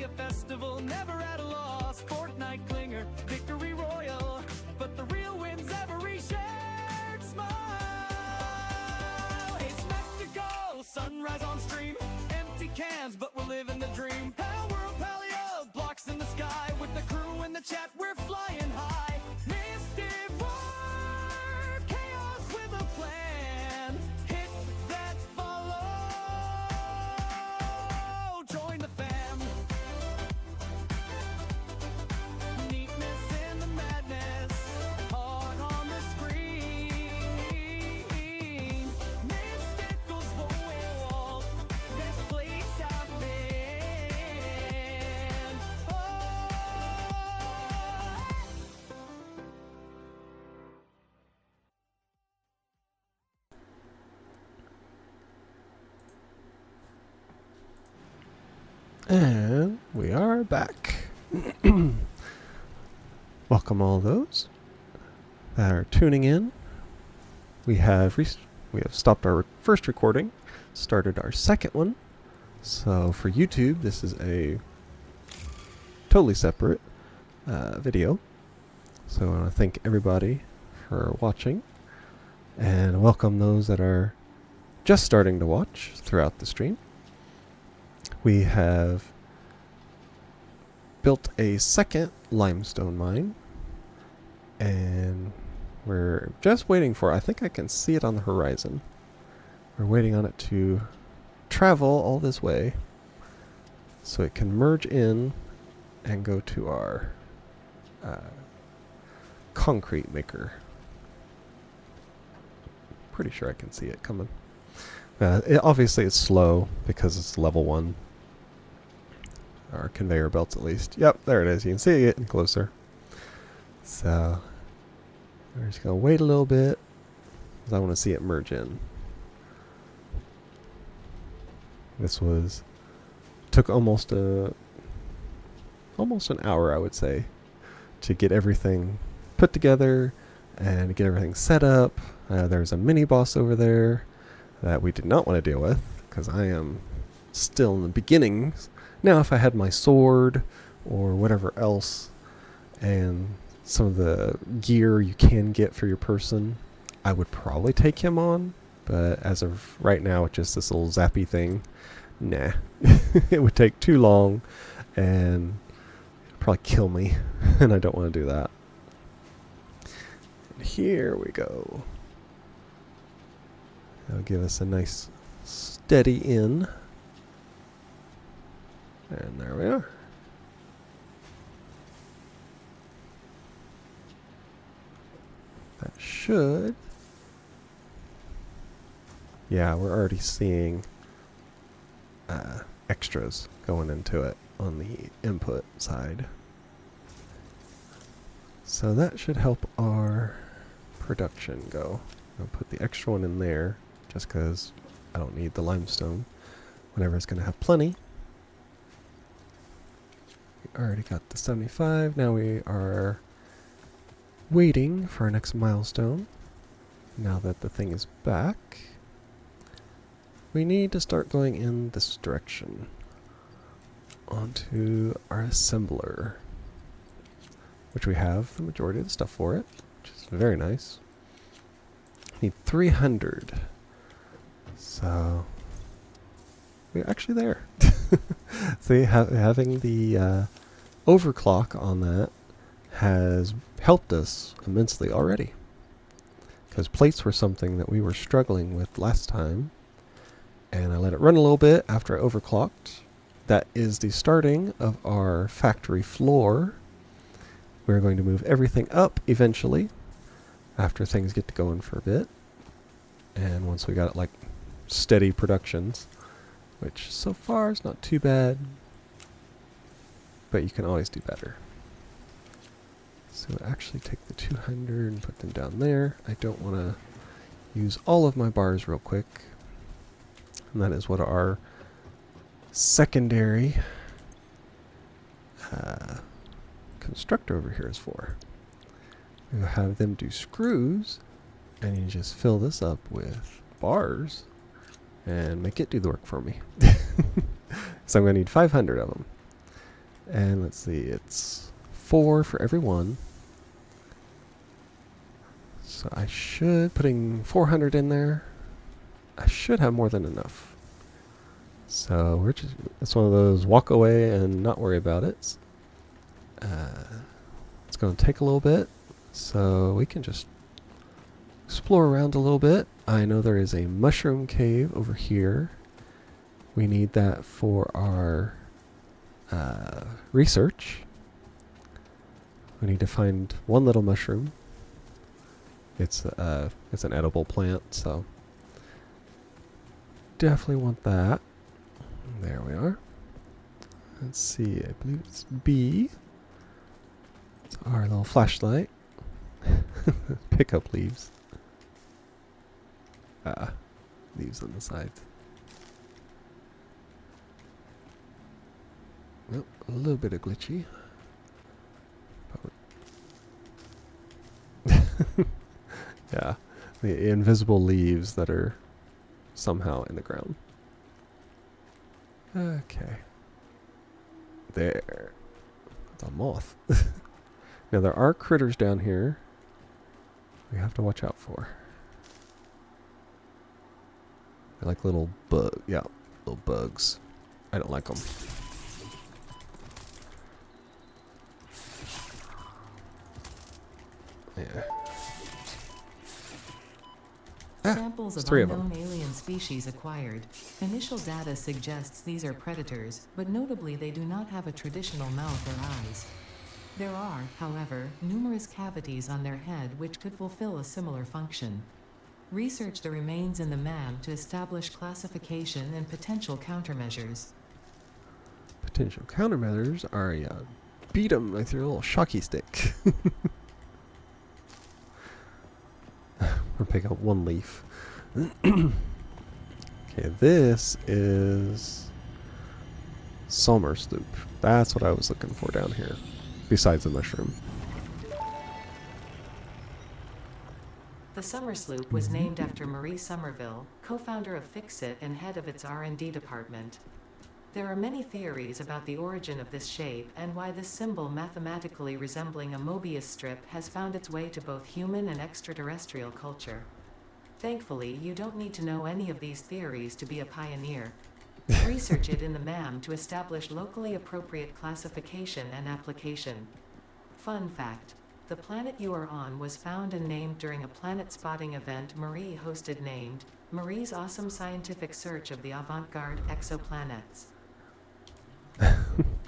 a festival, never at a loss. Fortnite clinger, victory royal, but the real win's every shared smile. It's Mexico, sunrise on stream, empty cans, but we're living the dream. Pal world, paleo, blocks in the sky, with the crew in the chat, we're flying high. Mystic war, chaos with a plan. Hit that follow, join the fam. Neatness in the madness, hard on the screen. Mystical's the world, best place I've been. Oh. And we are back. Welcome all those that are tuning in. We have stopped our first recording, started our second one. So for YouTube, this is a totally separate video. So I want to thank everybody for watching and welcome those that are just starting to watch throughout the stream. We have built a second limestone mine, and we're just waiting for, I think I can see it on the horizon. We're waiting on it to travel all this way so it can merge in and go to our concrete maker. Pretty sure I can see it coming. Obviously it's slow because it's level 1. Our conveyor belts, at least. Yep, there it is. You can see it getting closer. So we're just gonna wait a little bit because I want to see it merge in. This took almost an hour, I would say, to get everything put together and get everything set up. There's a mini boss over there that we did not want to deal with because I am still in the beginnings. Now, if I had my sword or whatever else and some of the gear you can get for your person, I would probably take him on. But as of right now, it's just this little zappy thing. Nah. It would take too long and probably kill me. And I don't want to do that. And here we go. That'll give us a nice steady in. And there we are. That should... Yeah, we're already seeing extras going into it on the input side. So that should help our production go. I'll put the extra one in there just because I don't need the limestone whenever it's going to have plenty. Already got the 75. Now we are waiting for our next milestone. Now that the thing is back, we need to start going in this direction onto our assembler, which we have the majority of the stuff for it, which is very nice. Need 300. So we're actually there. See, having the overclock on that has helped us immensely already. Because plates were something that we were struggling with last time. And I let it run a little bit after I overclocked. That is the starting of our factory floor. We're going to move everything up eventually after things get to going for a bit. And once we got it like steady productions, which so far is not too bad, but you can always do better. So actually take the 200 and put them down there. I don't want to use all of my bars real quick. And that is what our secondary constructor over here is for. We'll have them do screws, and you just fill this up with bars and make it do the work for me. So I'm going to need 500 of them. And let's see, it's 4 for every one. So I should, putting 400 in there, I should have more than enough. So we're just, it's one of those walk away and not worry about it. It's going to take a little bit, so we can just explore around a little bit. I know there is a mushroom cave over here. We need that for our research. We need to find one little mushroom. It's an edible plant, so definitely want that. There we are. Let's see, I believe it's B. It's our little flashlight. Pick up leaves. Leaves on the sides. Well, a little bit of glitchy. Yeah, the invisible leaves that are somehow in the ground. Okay. There. It's a moth. Now there are critters down here we have to watch out for. They're like little little bugs. I don't like them. Yeah. Samples of three of 'em. unknown alien species acquired. Initial data suggests these are predators, but notably they do not have a traditional mouth or eyes. There are, however, numerous cavities on their head which could fulfill a similar function. Research the remains in the MAM to establish classification and potential countermeasures. Potential countermeasures are beat them with your little shocky stick. Or pick up one leaf. Okay, this is summer sloop. That's what I was looking for down here, besides the mushroom. The Summer Sloop was named after Marie Somerville, co-founder of Fixit and head of its R&D department. There are many theories about the origin of this shape and why this symbol mathematically resembling a Mobius strip has found its way to both human and extraterrestrial culture. Thankfully, you don't need to know any of these theories to be a pioneer. Research it in the MAM to establish locally appropriate classification and application. Fun fact: the planet you are on was found and named during a planet spotting event Marie hosted named Marie's Awesome Scientific Search of the Avant-Garde Exoplanets.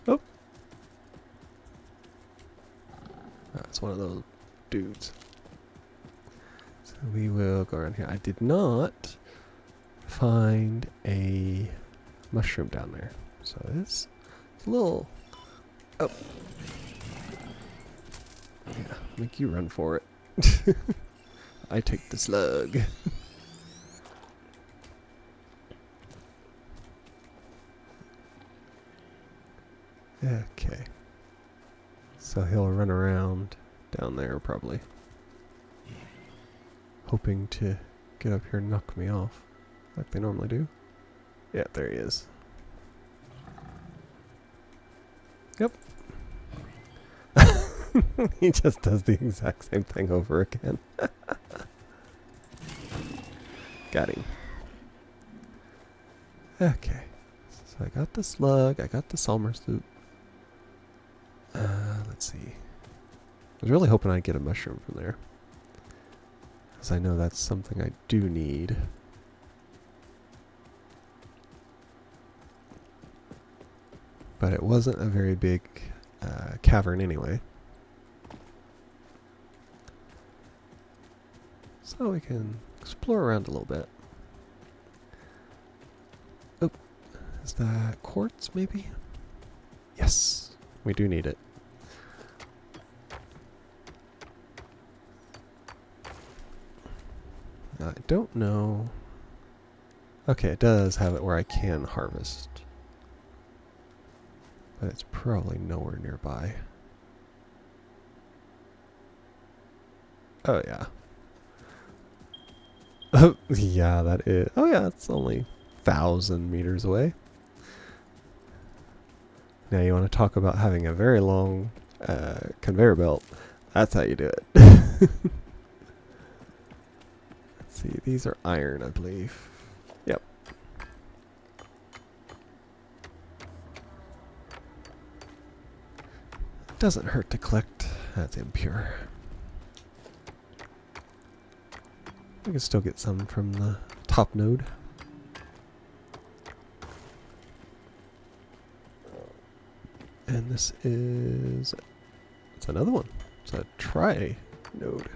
Oh. That's one of those dudes. So we will go around here. I did not find a mushroom down there. So it's a little... Oh. Yeah, make you run for it. I take the slug. Okay. So he'll run around down there probably. Hoping to get up here and knock me off like they normally do. Yeah, there he is. Yep. He just does the exact same thing over again. Got him. Okay. So I got the slug, I got the summer sloop. Let's see. I was really hoping I'd get a mushroom from there, because I know that's something I do need. But it wasn't a very big cavern anyway. So we can explore around a little bit. Oh, is that quartz maybe? Yes, we do need it. I don't know. Okay, it does have it where I can harvest. But it's probably nowhere nearby. Oh, yeah. Oh, yeah, that is. Oh, yeah, it's only 1,000 meters away. Now you want to talk about having a very long conveyor belt. That's how you do it. Let's see, these are iron, I believe. Yep. Doesn't hurt to collect. That's impure. We can still get some from the top node. And this is, it's another one. It's a tri node.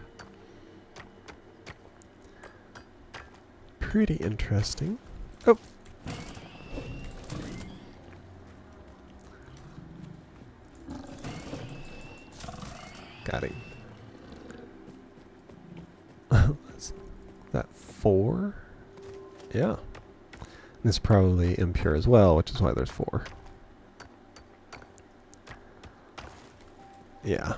Pretty interesting. Oh. Got him. Is that 4? Yeah. This is probably impure as well, which is why there's 4. Yeah.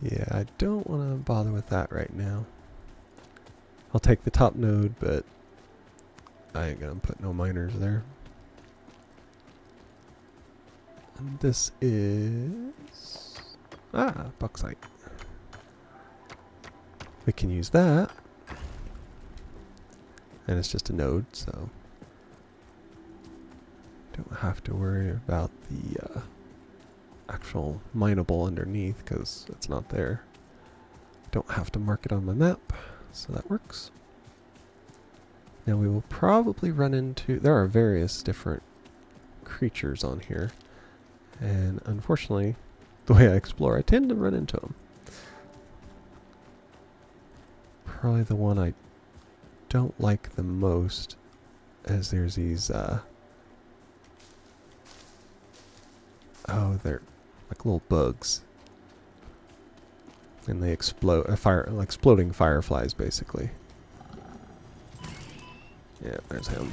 Yeah, I don't want to bother with that right now. I'll take the top node, but I ain't gonna put no miners there. And this is... bauxite. We can use that. And it's just a node, so... don't have to worry about the actual mineable underneath because it's not there. Don't have to mark it on my map, so that works. Now we will probably run into... there are various different creatures on here. And unfortunately, the way I explore, I tend to run into them. Probably the one I don't like the most is there's these... oh, they're like little bugs. And they explode, like exploding fireflies, basically. Yeah, there's him.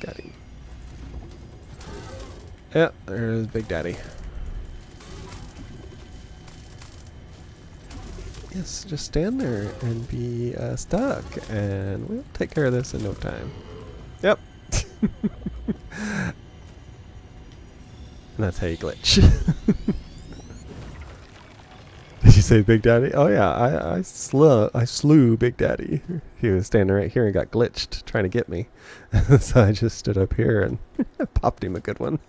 Got him. Yep, there's Big Daddy. Yes, just stand there and be stuck, and we'll take care of this in no time. Yep. And that's how you glitch. Did you say Big Daddy? Oh yeah, I slew Big Daddy. He was standing right here and got glitched trying to get me. So I just stood up here and popped him a good one.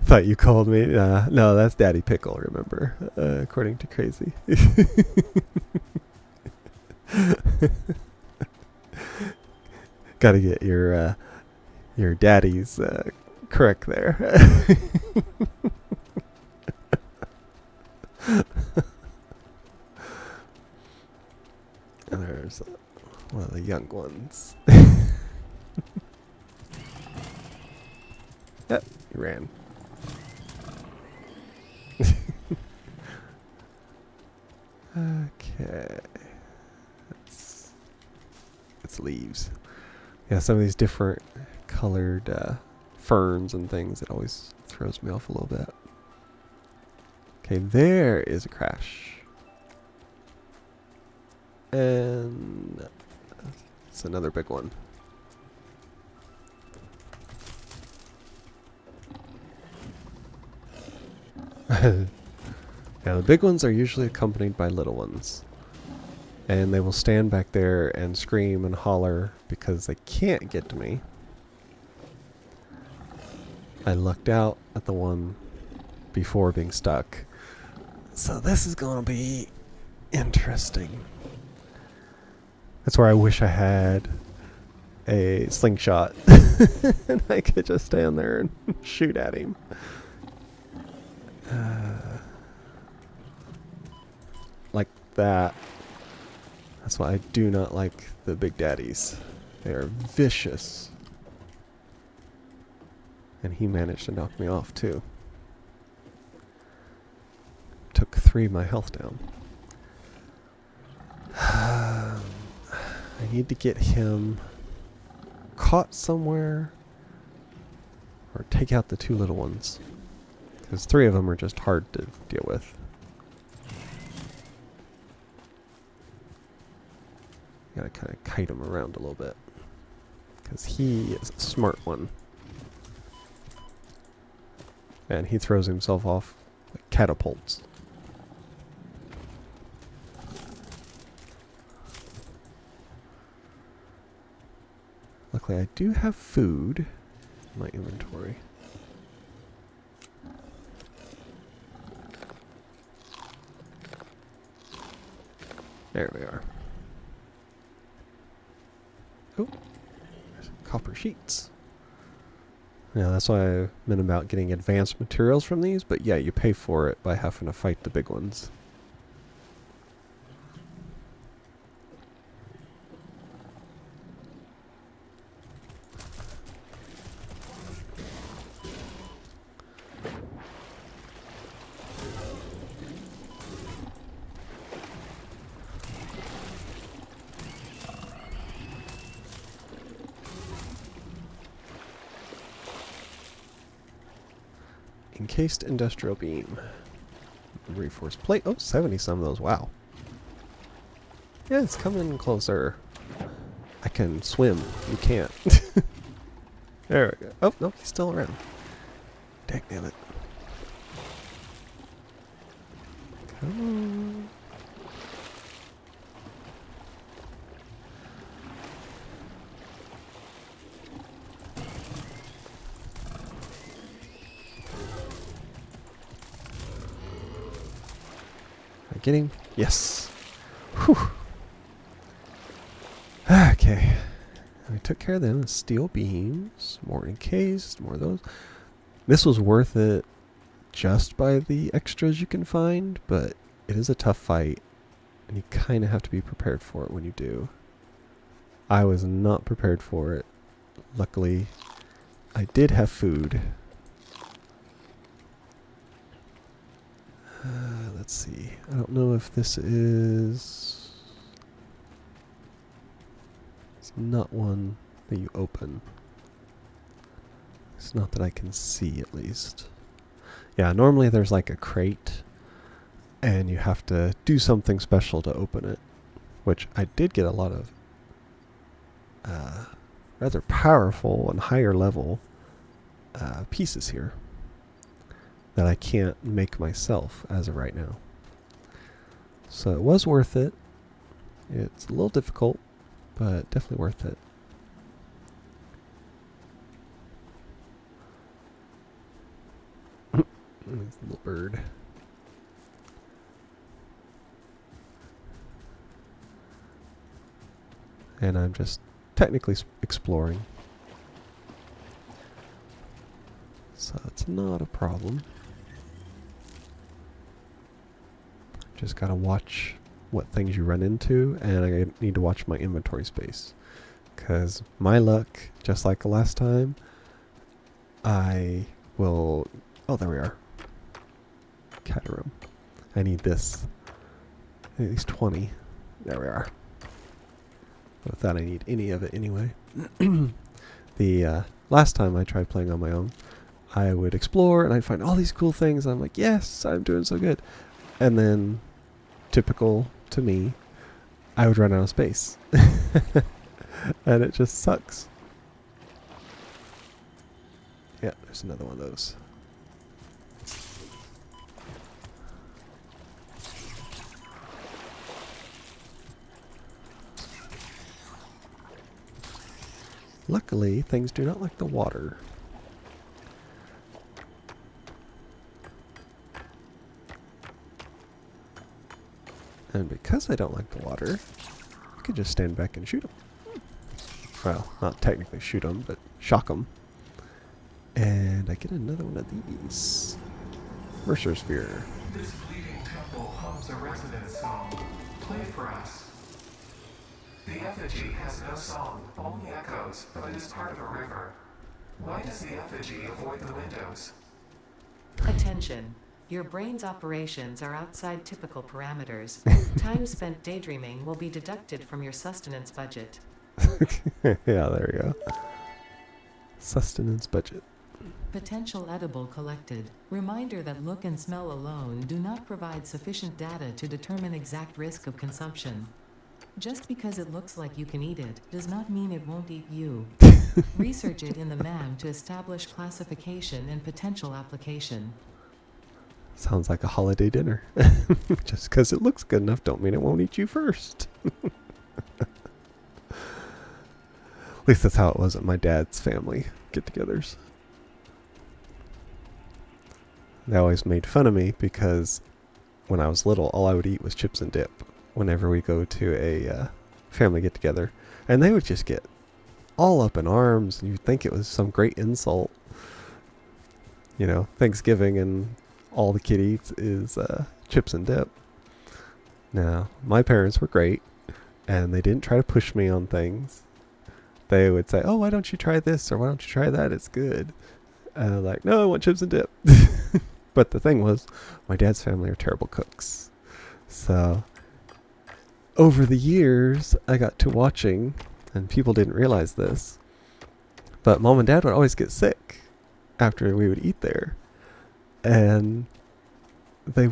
Thought you called me. No, that's Daddy Pickle, remember, according to Crazy. Gotta get your daddies correct there. And there's one of the young ones. Yep, he ran. Okay. It's leaves. Yeah, some of these different colored ferns and things, it always throws me off a little bit. Okay, there is a crash. And it's another big one. Now the big ones are usually accompanied by little ones. And they will stand back there and scream and holler because they can't get to me. I lucked out at the one before being stuck. So this is going to be interesting. That's where I wish I had a slingshot. And I could just stand there and shoot at him. Like that. That's why I do not like the Big Daddies. They are vicious. And he managed to knock me off too. Took 3 of my health down. I need to get him caught somewhere or take out the 2 little ones. Because 3 of them are just hard to deal with. Gotta kind of kite him around a little bit. Because he is a smart one. And he throws himself off like catapults. Luckily, I do have food in my inventory. There we are. Oh, there's some copper sheets. Yeah, that's why I meant about getting advanced materials from these, but yeah, you pay for it by having to fight the big ones. Encased industrial beam. Reinforced plate. Oh, 70 some of those. Wow. Yeah, it's coming closer. I can swim. You can't. There we go. Oh, no, he's still around. Dang it. Come on. Get him? Yes. Whew. Okay. I took care of them. Steel beams. More encased. More of those. This was worth it just by the extras you can find, but it is a tough fight, and you kind of have to be prepared for it when you do. I was not prepared for it. Luckily, I did have food. Let's see. I don't know if this is... It's not one that you open. It's not that I can see, at least. Yeah, normally there's like a crate, and you have to do something special to open it. Which I did get a lot of rather powerful and higher level pieces here that I can't make myself as of right now. So it was worth it. It's a little difficult, but definitely worth it. There's a little bird. And I'm just technically exploring. So it's not a problem. Just gotta watch what things you run into, and I need to watch my inventory space. Because my luck, just like the last time, I will... Oh, there we are. Caterum. I need this. At least 20. There we are. Without I need any of it anyway. The last time I tried playing on my own, I would explore and I'd find all these cool things. And I'm like, yes, I'm doing so good. And then, typical to me, I would run out of space. And it just sucks. Yeah, there's another one of those. Luckily, things do not like the water. And because I don't like the water, I could just stand back and shoot them. Well, not technically shoot them, but shock them. And I get another one of these. Mercer Sphere. This fleeting temple hums a resonance song. Play for us. The effigy has no song, only echoes, but it is part of a river. Why does the effigy avoid the windows? Attention. Your brain's operations are outside typical parameters. Time spent daydreaming will be deducted from your sustenance budget. Yeah, there we go. Sustenance budget. Potential edible collected. Reminder that look and smell alone do not provide sufficient data to determine exact risk of consumption. Just because it looks like you can eat it, does not mean it won't eat you. Research it in the MAM to establish classification and potential application. Sounds like a holiday dinner. Just because it looks good enough don't mean it won't eat you first. At least that's how it was at my dad's family get-togethers. They always made fun of me because when I was little, all I would eat was chips and dip whenever we go to a family get-together. And they would just get all up in arms, and you'd think it was some great insult. You know, Thanksgiving and all the kid eats is chips and dip. Now, my parents were great, and they didn't try to push me on things. They would say, oh, why don't you try this, or why don't you try that, it's good. And I'm like, no, I want chips and dip. But the thing was, my dad's family are terrible cooks. So, over the years, I got to watching, and people didn't realize this, but Mom and Dad would always get sick after we would eat there. And they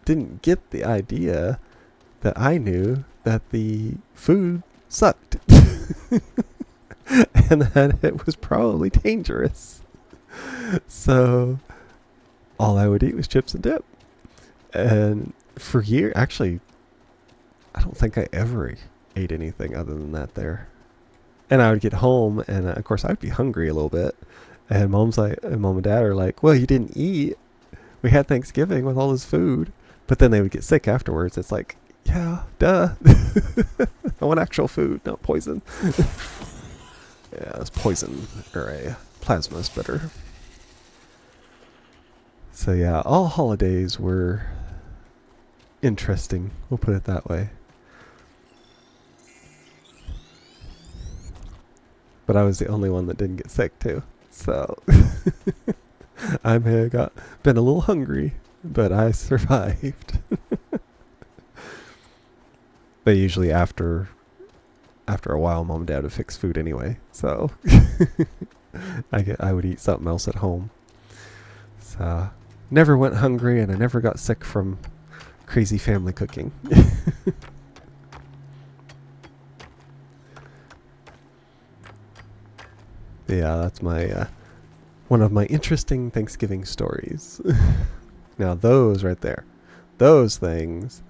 didn't get the idea that I knew that the food sucked. And that it was probably dangerous. So all I would eat was chips and dip. And for years, actually, I don't think I ever ate anything other than that there. And I would get home, and of course I'd be hungry a little bit. And Mom and Dad are like, well, you didn't eat. We had Thanksgiving with all this food. But then they would get sick afterwards. It's like, yeah, duh. I want actual food, not poison. Yeah, it's poison, or a plasma is better. So yeah, all holidays were interesting. We'll put it that way. But I was the only one that didn't get sick too. So I may have been a little hungry, but I survived. But usually after a while, Mom and Dad would fix food anyway. So I would eat something else at home. So never went hungry, and I never got sick from crazy family cooking. Yeah, that's my one of my interesting Thanksgiving stories. Now those right there, those things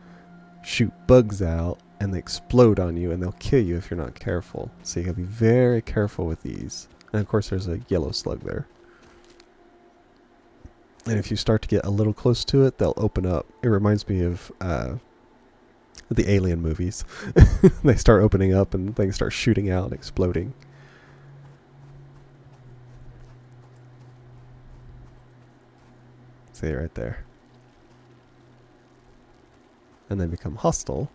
shoot bugs out and they explode on you, and they'll kill you if you're not careful. So you gotta be very careful with these. And of course there's a yellow slug there. And if you start to get a little close to it, they'll open up. It reminds me of the Alien movies. They start opening up and things start shooting out and exploding. See it right there. And they become hostile.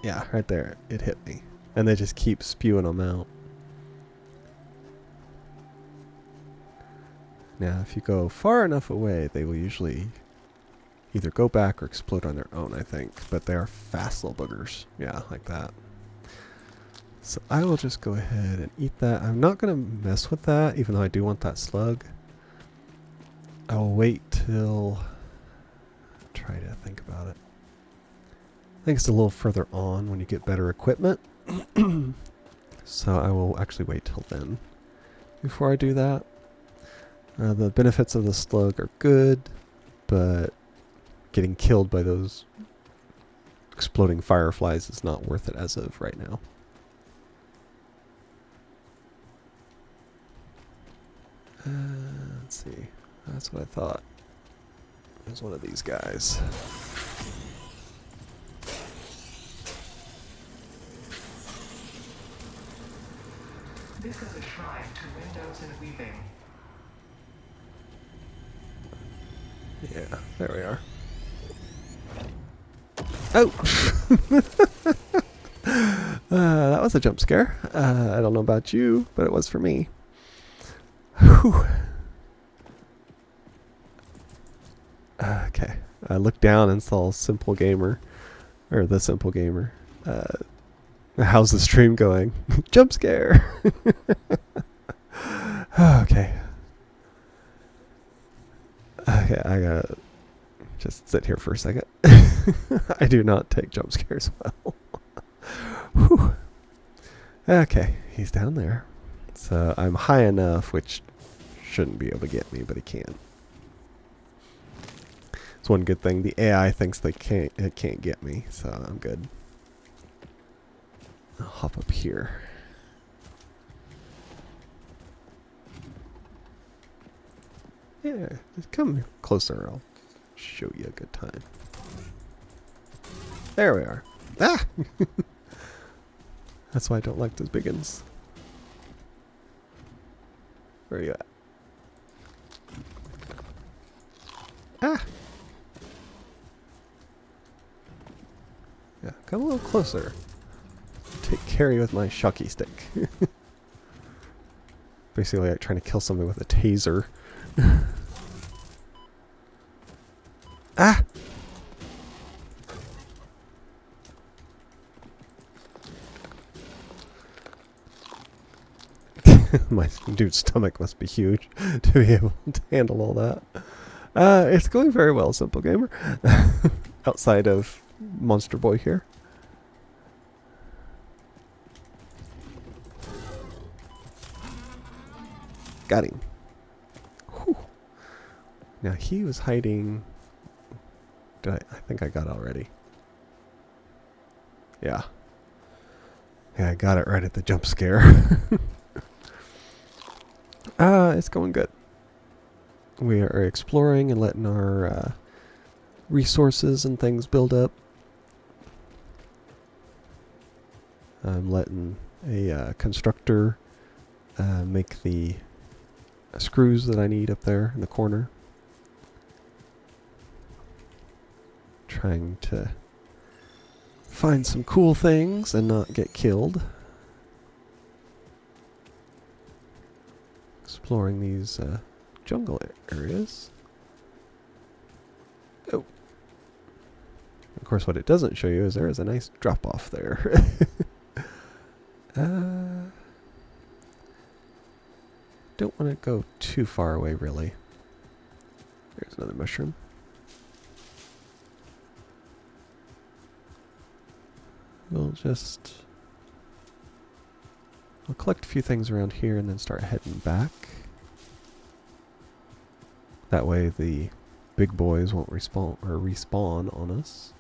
Yeah, right there. It hit me. And they just keep spewing them out. Now, if you go far enough away, they will usually either go back or explode on their own, I think. But they are fast little boogers. Yeah, like that. So I will just go ahead and eat that. I'm not going to mess with that, even though I do want that slug. I will wait till... try to think about it. I think it's a little further on when you get better equipment. So I will actually wait till then before I do that. The benefits of the slug are good, but getting killed by those exploding fireflies is not worth it as of right now. Let's see. That's what I thought. There's one of these guys. This is a shrine to windows and weaving. Yeah, there we are. Oh! That was a jump scare. I don't know about you, but it was for me. Whew. Okay. I looked down and saw Simple Gamer. Or the Simple Gamer. How's the stream going? Jump scare! Okay, I gotta just sit here for a second. I do not take jump scares well. Whew. Okay, he's down there. So I'm high enough, which shouldn't be able to get me, but he can. It's one good thing. The AI thinks it can't get me, so I'm good. I'll hop up here. Yeah, just come closer. I'll show you a good time. There we are. Ah! That's why I don't like those big ones. Where are you at? Ah! Yeah, come a little closer. Take carry with my shocky stick. Basically like trying to kill somebody with a taser. Ah! My dude's stomach must be huge to be able to handle all that. It's going very well, Simple Gamer. Outside of Monster Boy here. Got him. Whew. Now he was hiding. I think I got it already. Yeah. Yeah, I got it right at the jump scare. It's going good. We are exploring and letting our resources and things build up. I'm letting a constructor make the screws that I need up there in the corner. Trying to find some cool things and not get killed. Exploring these jungle areas. Oh. Of course, what it doesn't show you is there is a nice drop off there. Don't want to go too far away, really. There's another mushroom. I'll collect a few things around here and then start heading back. That way the big boys won't respawn on us.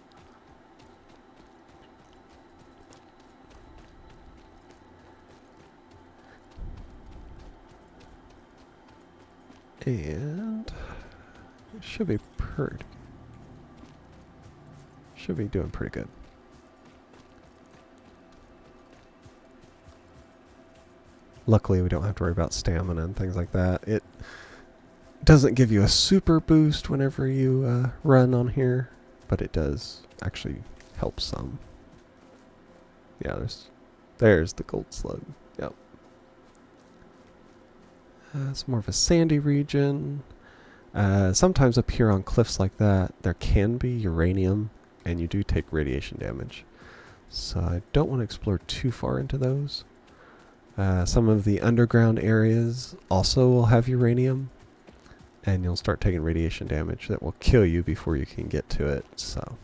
And it should be doing pretty good. Luckily, we don't have to worry about stamina and things like that. It doesn't give you a super boost whenever you run on here, but it does actually help some. Yeah, there's the gold slug. Yep. It's more of a sandy region. Sometimes up here on cliffs like that, there can be uranium, and you do take radiation damage. So I don't want to explore too far into those. Some of the underground areas also will have uranium, and you'll start taking radiation damage that will kill you before you can get to it, so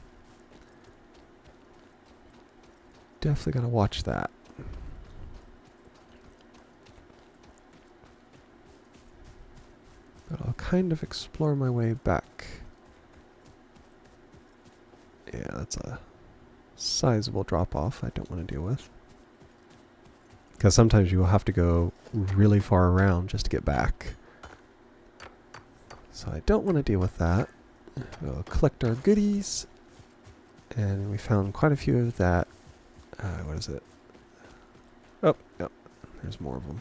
definitely gotta watch that. But I'll kind of explore my way back. Yeah, that's a sizable drop off I don't want to deal with. Because sometimes you will have to go really far around just to get back. So I don't want to deal with that. We'll collect our goodies. And we found quite a few of that. What is it? Oh, yep. There's more of them.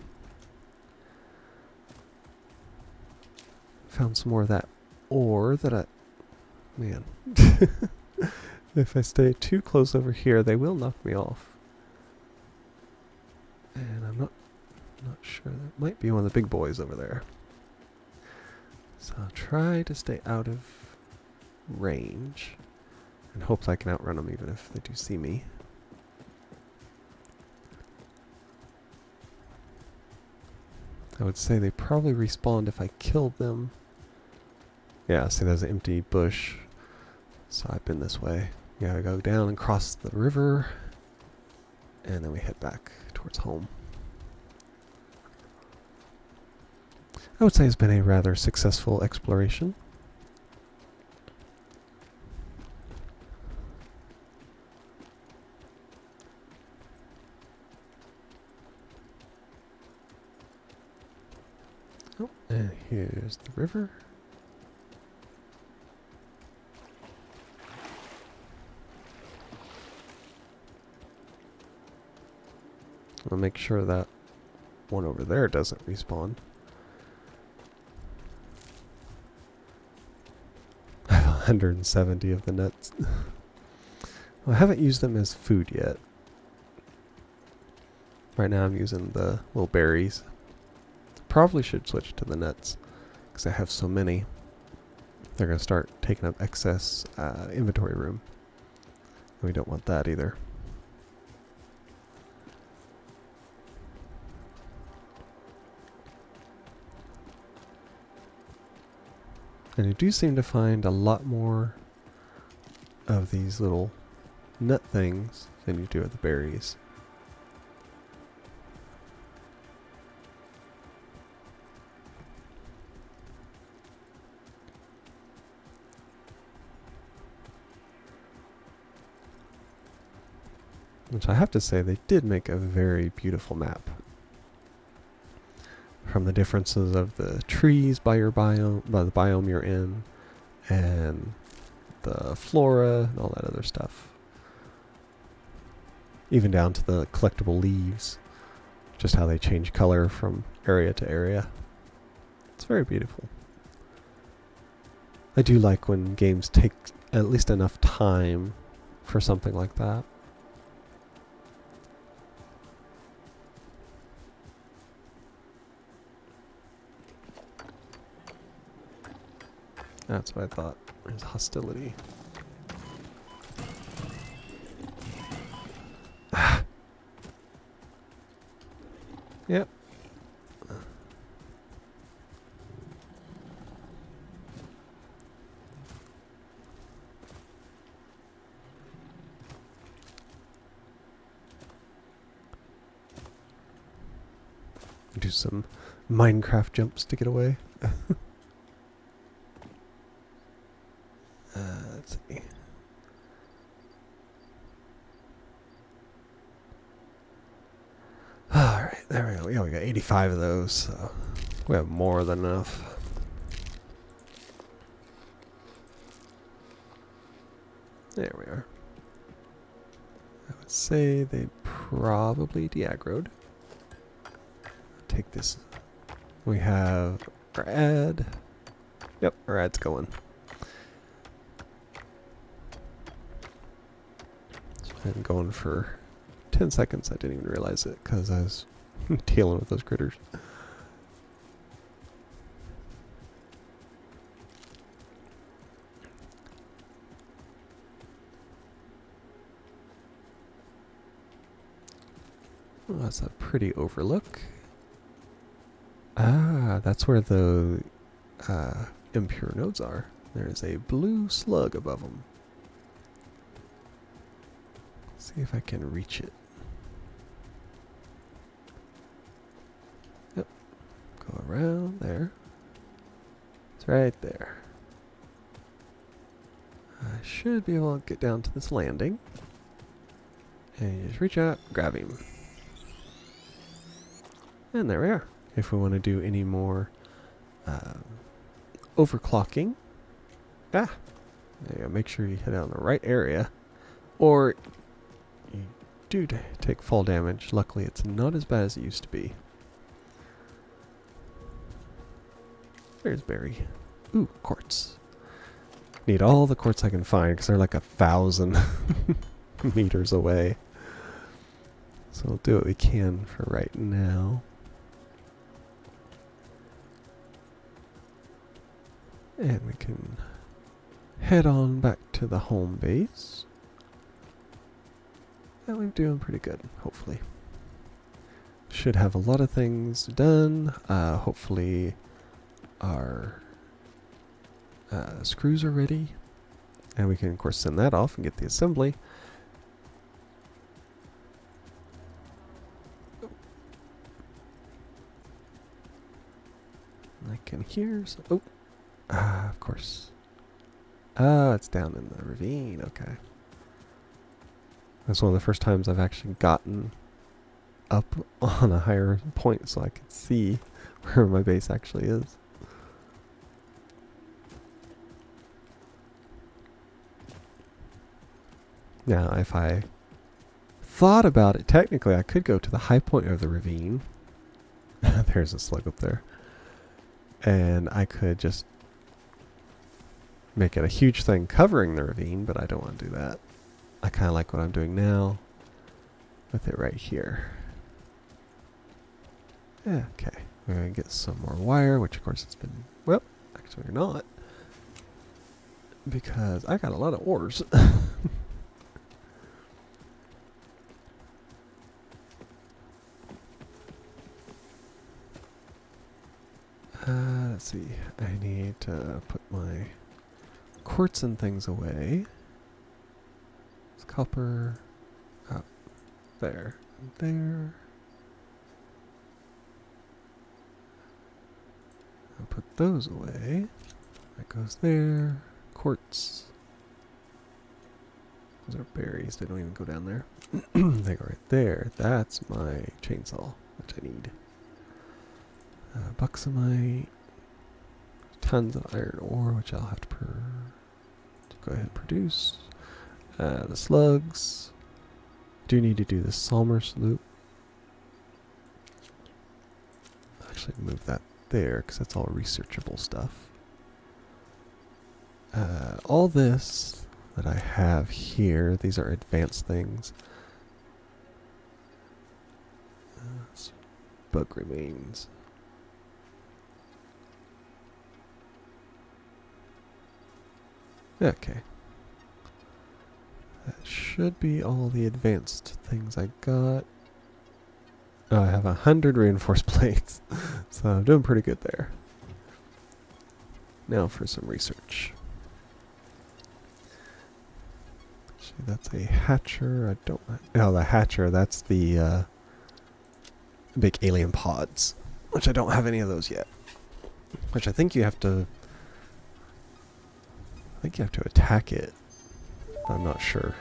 Found some more of that ore that Man. If I stay too close over here, they will knock me off. And I'm not sure. That might be one of the big boys over there. So I'll try to stay out of range and hope that I can outrun them even if they do see me. I would say they probably respawned if I killed them. Yeah, see, there's an empty bush. So I've been this way. We gotta go down and cross the river. And then we head back towards home. I would say it's been a rather successful exploration. Oh, and here's the river. I'll make sure that one over there doesn't respawn. I have 170 of the nuts. Well, I haven't used them as food yet. Right now I'm using the little berries. Probably should switch to the nuts because I have so many. They're going to start taking up excess inventory room. We don't want that either. And you do seem to find a lot more of these little nut things than you do of the berries. Which I have to say, they did make a very beautiful map. From the differences of the trees by your biome, by the biome you're in, and the flora and all that other stuff. Even down to the collectible leaves. Just how they change color from area to area. It's very beautiful. I do like when games take at least enough time for something like that. That's what I thought. There's hostility. Yep. Do some Minecraft jumps to get away. Let's see. Alright, there we go. Yeah, we got 85 of those, so we have more than enough. There we are. I would say they probably de-aggroed. Take this. We have our ad. Yep, our ad's going. It's been going for 10 seconds. I didn't even realize it because I was dealing with those critters. Well, that's a pretty overlook. Ah, that's where the impure nodes are. There's a blue slug above them. See if I can reach it. Yep. Go around there. It's right there. I should be able to get down to this landing. And you just reach out, grab him. And there we are. If we want to do any more overclocking. Ah! There you go. Make sure you hit out in the right area. Or you do take fall damage. Luckily, it's not as bad as it used to be. There's Barry. Ooh, quartz. Need all the quartz I can find because they're like 1,000 meters away. So we'll do what we can for right now. And we can head on back to the home base. And we're doing pretty good, hopefully. Should have a lot of things done. Hopefully our screws are ready. And we can, of course, send that off and get the assembly. I can hear. Oh, of course. Oh, it's down in the ravine. Okay. That's one of the first times I've actually gotten up on a higher point so I could see where my base actually is. Now, if I thought about it, technically I could go to the high point of the ravine. There's a slug up there. And I could just make it a huge thing covering the ravine, but I don't want to do that. I kind of like what I'm doing now with it right here. Yeah, okay. We're going to get some more wire, which of course it's been, well, actually we're not. Because I got a lot of ores. Let's see. I need to put my quartz and things away. It's copper. Oh, there. And there. I'll put those away. That goes there. Quartz. Those are berries. They don't even go down there. They go right there. That's my chainsaw, which I need. Buxomite. Tons of iron ore, which I'll have to go ahead and produce. The slugs. Do need to do the Salmers loop. Actually move that there because that's all researchable stuff. All this that I have here, these are advanced things. Bug remains. Okay. That should be all the advanced things I got. Oh, I have 100 reinforced plates. So I'm doing pretty good there. Now for some research. Actually, that's a hatcher. I don't... Oh, the hatcher, that's the big alien pods. Which I don't have any of those yet. Which I think you have to... I think you have to attack it. I'm not sure.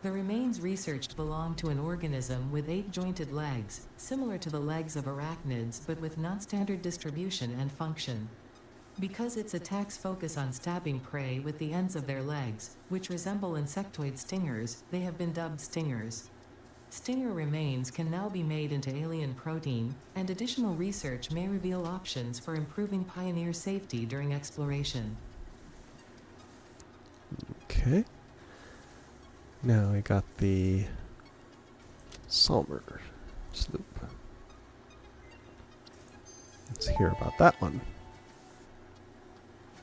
The remains researched belong to an organism with 8 jointed legs, similar to the legs of arachnids but with non-standard distribution and function. Because its attacks focus on stabbing prey with the ends of their legs, which resemble insectoid stingers, they have been dubbed stingers. Stinger remains can now be made into alien protein, and additional research may reveal options for improving pioneer safety during exploration. Okay. Now I got the Salmer sloop. Let's hear about that one.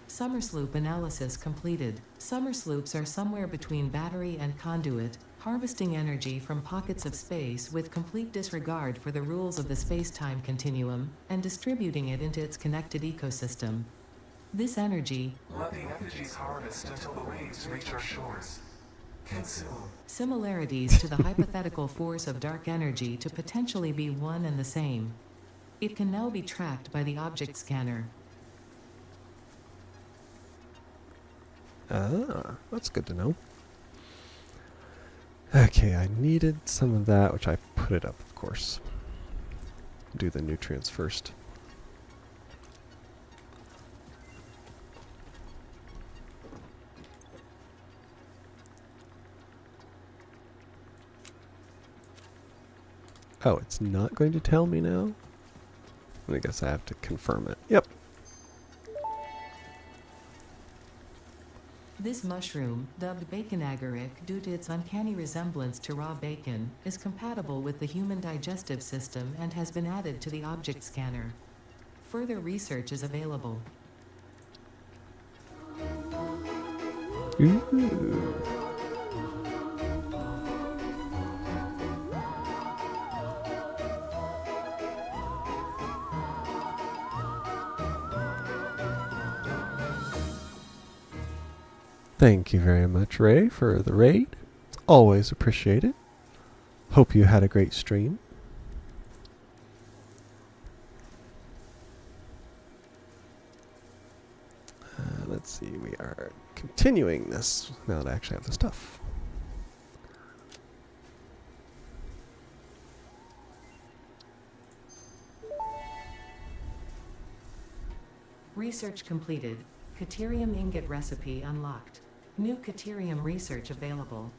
Summer sloop analysis completed. Summer sloops are somewhere between battery and conduit, harvesting energy from pockets of space with complete disregard for the rules of the space-time continuum, and distributing it into its connected ecosystem. This energy, Let the effigies harvest until the waves reach our shores. Consume. similarities to the hypothetical force of dark energy to potentially be one and the same. It can now be tracked by the object scanner. Ah, that's good to know. Okay, I needed some of that, which I put it up, of course. Do the nutrients first. Oh, it's not going to tell me now? I guess I have to confirm it. Yep. This mushroom, dubbed bacon agaric due to its uncanny resemblance to raw bacon, is compatible with the human digestive system and has been added to the object scanner. Further research is available. Ooh. Thank you very much, Ray, for the raid. It's always appreciated. Hope you had a great stream. Let's see, we are continuing this now that I actually have the stuff. Research completed. Caterium ingot recipe unlocked. New caterium research available.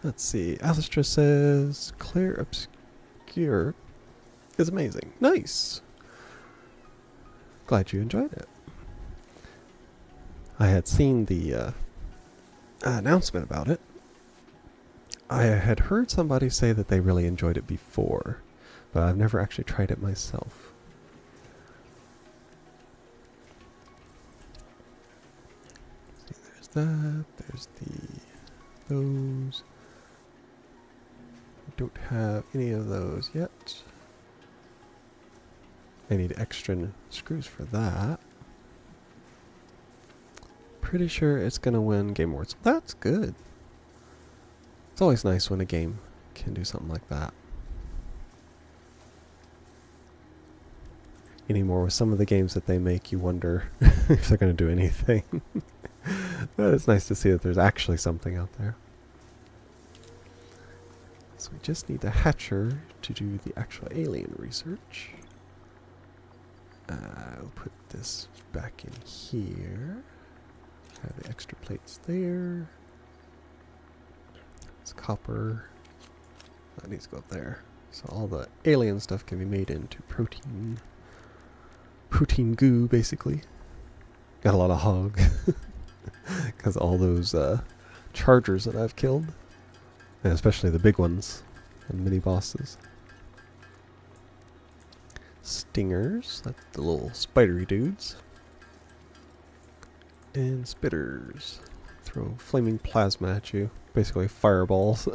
Let's see, Alistair says, clear obscure is amazing. Nice! Glad you enjoyed it. I had seen the announcement about it. I had heard somebody say that they really enjoyed it before, but I've never actually tried it myself. See, there's that. There's those. I don't have any of those yet. I need extra screws for that. Pretty sure it's going to win Game Awards. That's good. It's always nice when a game can do something like that. Anymore with some of the games that they make, you wonder if they're going to do anything. But it's nice to see that there's actually something out there. So we just need the hatcher to do the actual alien research. I'll put this back in here. Have the extra plates there. It's copper. That needs to go up there. So all the alien stuff can be made into protein. Protein goo, basically. Got a lot of hog. Because all those chargers that I've killed. And especially the big ones. And mini bosses. Stingers, that's the little spidery dudes. And spitters. Throw flaming plasma at you. Basically fireballs.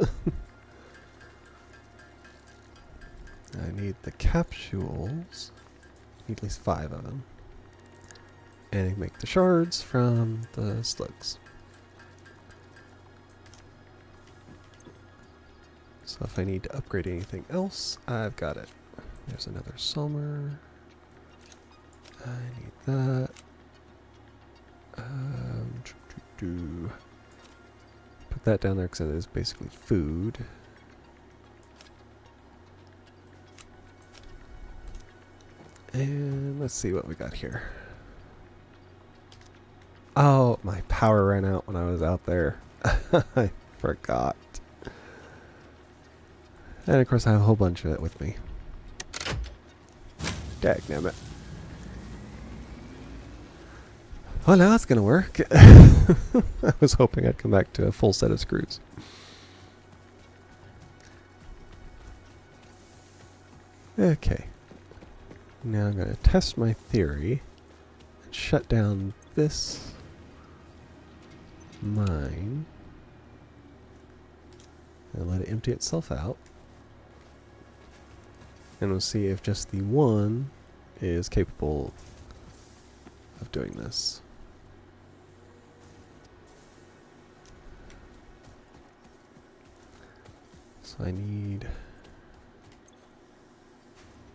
I need the capsules. Need at least 5 of them. And I make the shards from the slugs. So if I need to upgrade anything else, I've got it. There's another Sommer. I need that. Put that down there because it is basically food. And let's see what we got here. Oh, my power ran out when I was out there. I forgot. And of course I have a whole bunch of it with me. Dagnammit. Oh, now it's going to work. I was hoping I'd come back to a full set of screws. Okay. Now I'm going to test my theory and shut down this mine and let it empty itself out. And we'll see if just the one is capable of doing this. So I need...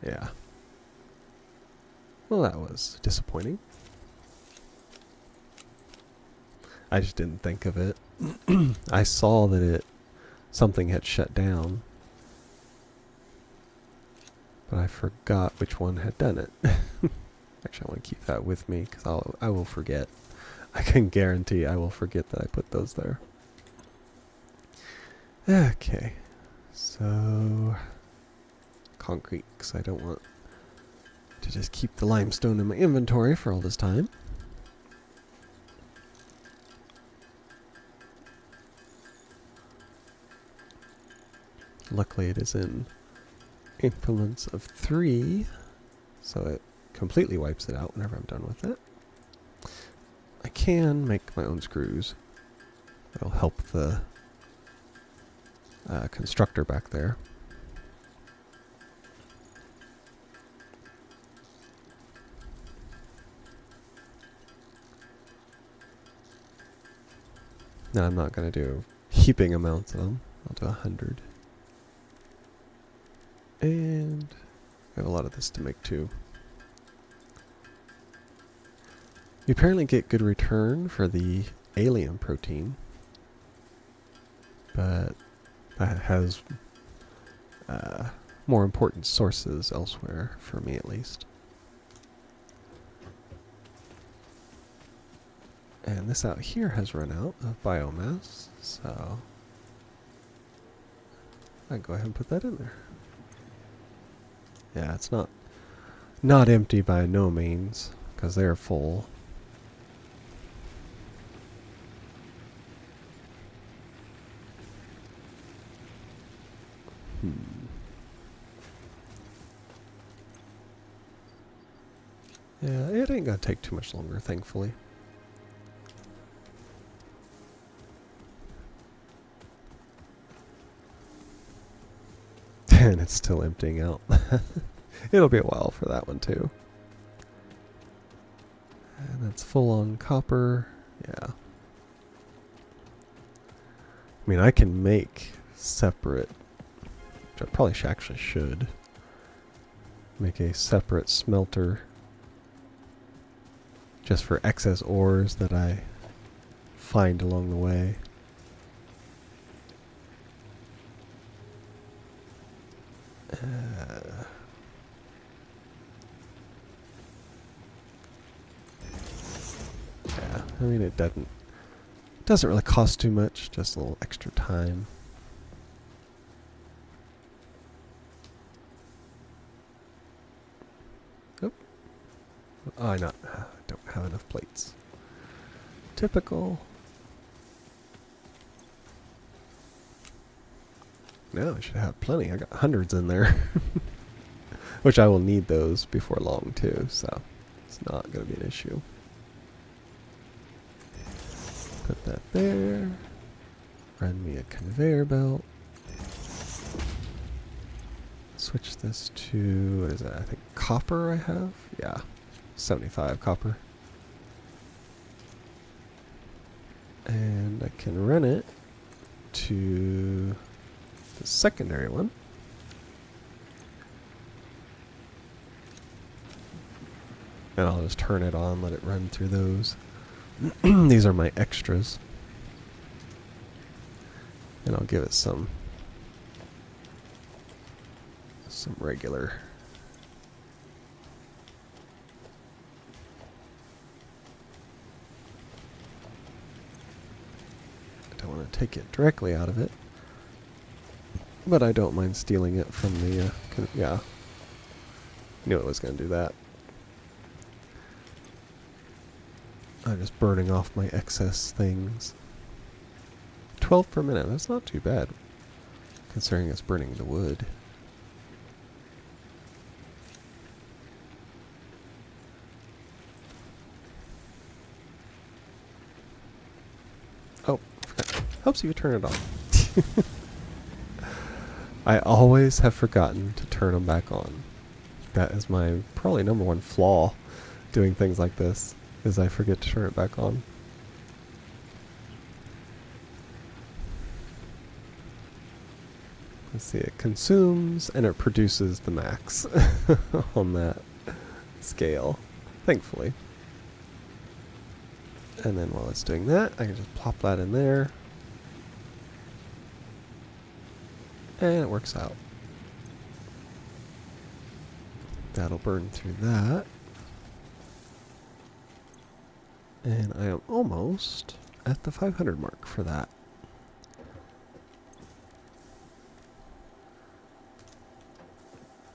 yeah. Well, that was disappointing. I just didn't think of it. I saw that something had shut down. But I forgot which one had done it. Actually, I want to keep that with me because I will forget. I can guarantee I will forget that I put those there. Okay. So... concrete, because I don't want to just keep the limestone in my inventory for all this time. Luckily it is in increments of 3, so it completely wipes it out whenever I'm done with it. I can make my own screws. That'll help the constructor back there. Now I'm not going to do heaping amounts of them. I'll do 100. And I have a lot of this to make too. You apparently get good return for the alien protein, but that has more important sources elsewhere, for me at least. And this out here has run out of biomass, so I can go ahead and put that in there. Yeah, it's not empty by no means, because they're full. Yeah, it ain't gonna take too much longer, thankfully. And it's still emptying out. It'll be a while for that one too. And that's full on copper. Yeah. I mean, I can make separate, which I probably actually should, make a separate smelter just for excess ores that I find along the way. Yeah, I mean it doesn't really cost too much, just a little extra time. Oh, I don't have enough plates. Typical. No, I should have plenty. I got hundreds in there. Which I will need those before long too, so it's not going to be an issue. Put that there. Run me a conveyor belt. Switch this to, what is that? I think copper I have? Yeah, 75 copper. And I can run it to the secondary one. And I'll just turn it on, let it run through those. These are my extras. And I'll give it some regular. I don't want to take it directly out of it, but I don't mind stealing it from the, yeah. Knew it was going to do that. I'm just burning off my excess things. 12 per minute, that's not too bad, considering it's burning the wood. Oh, helps you turn it on. I always have forgotten to turn them back on. That is my probably number one flaw doing things like this, is I forget to turn it back on. Let's see, it consumes and it produces the max on that scale, thankfully. And then while it's doing that, I can just plop that in there. And it works out. That'll burn through that. And I am almost at the 500 mark for that.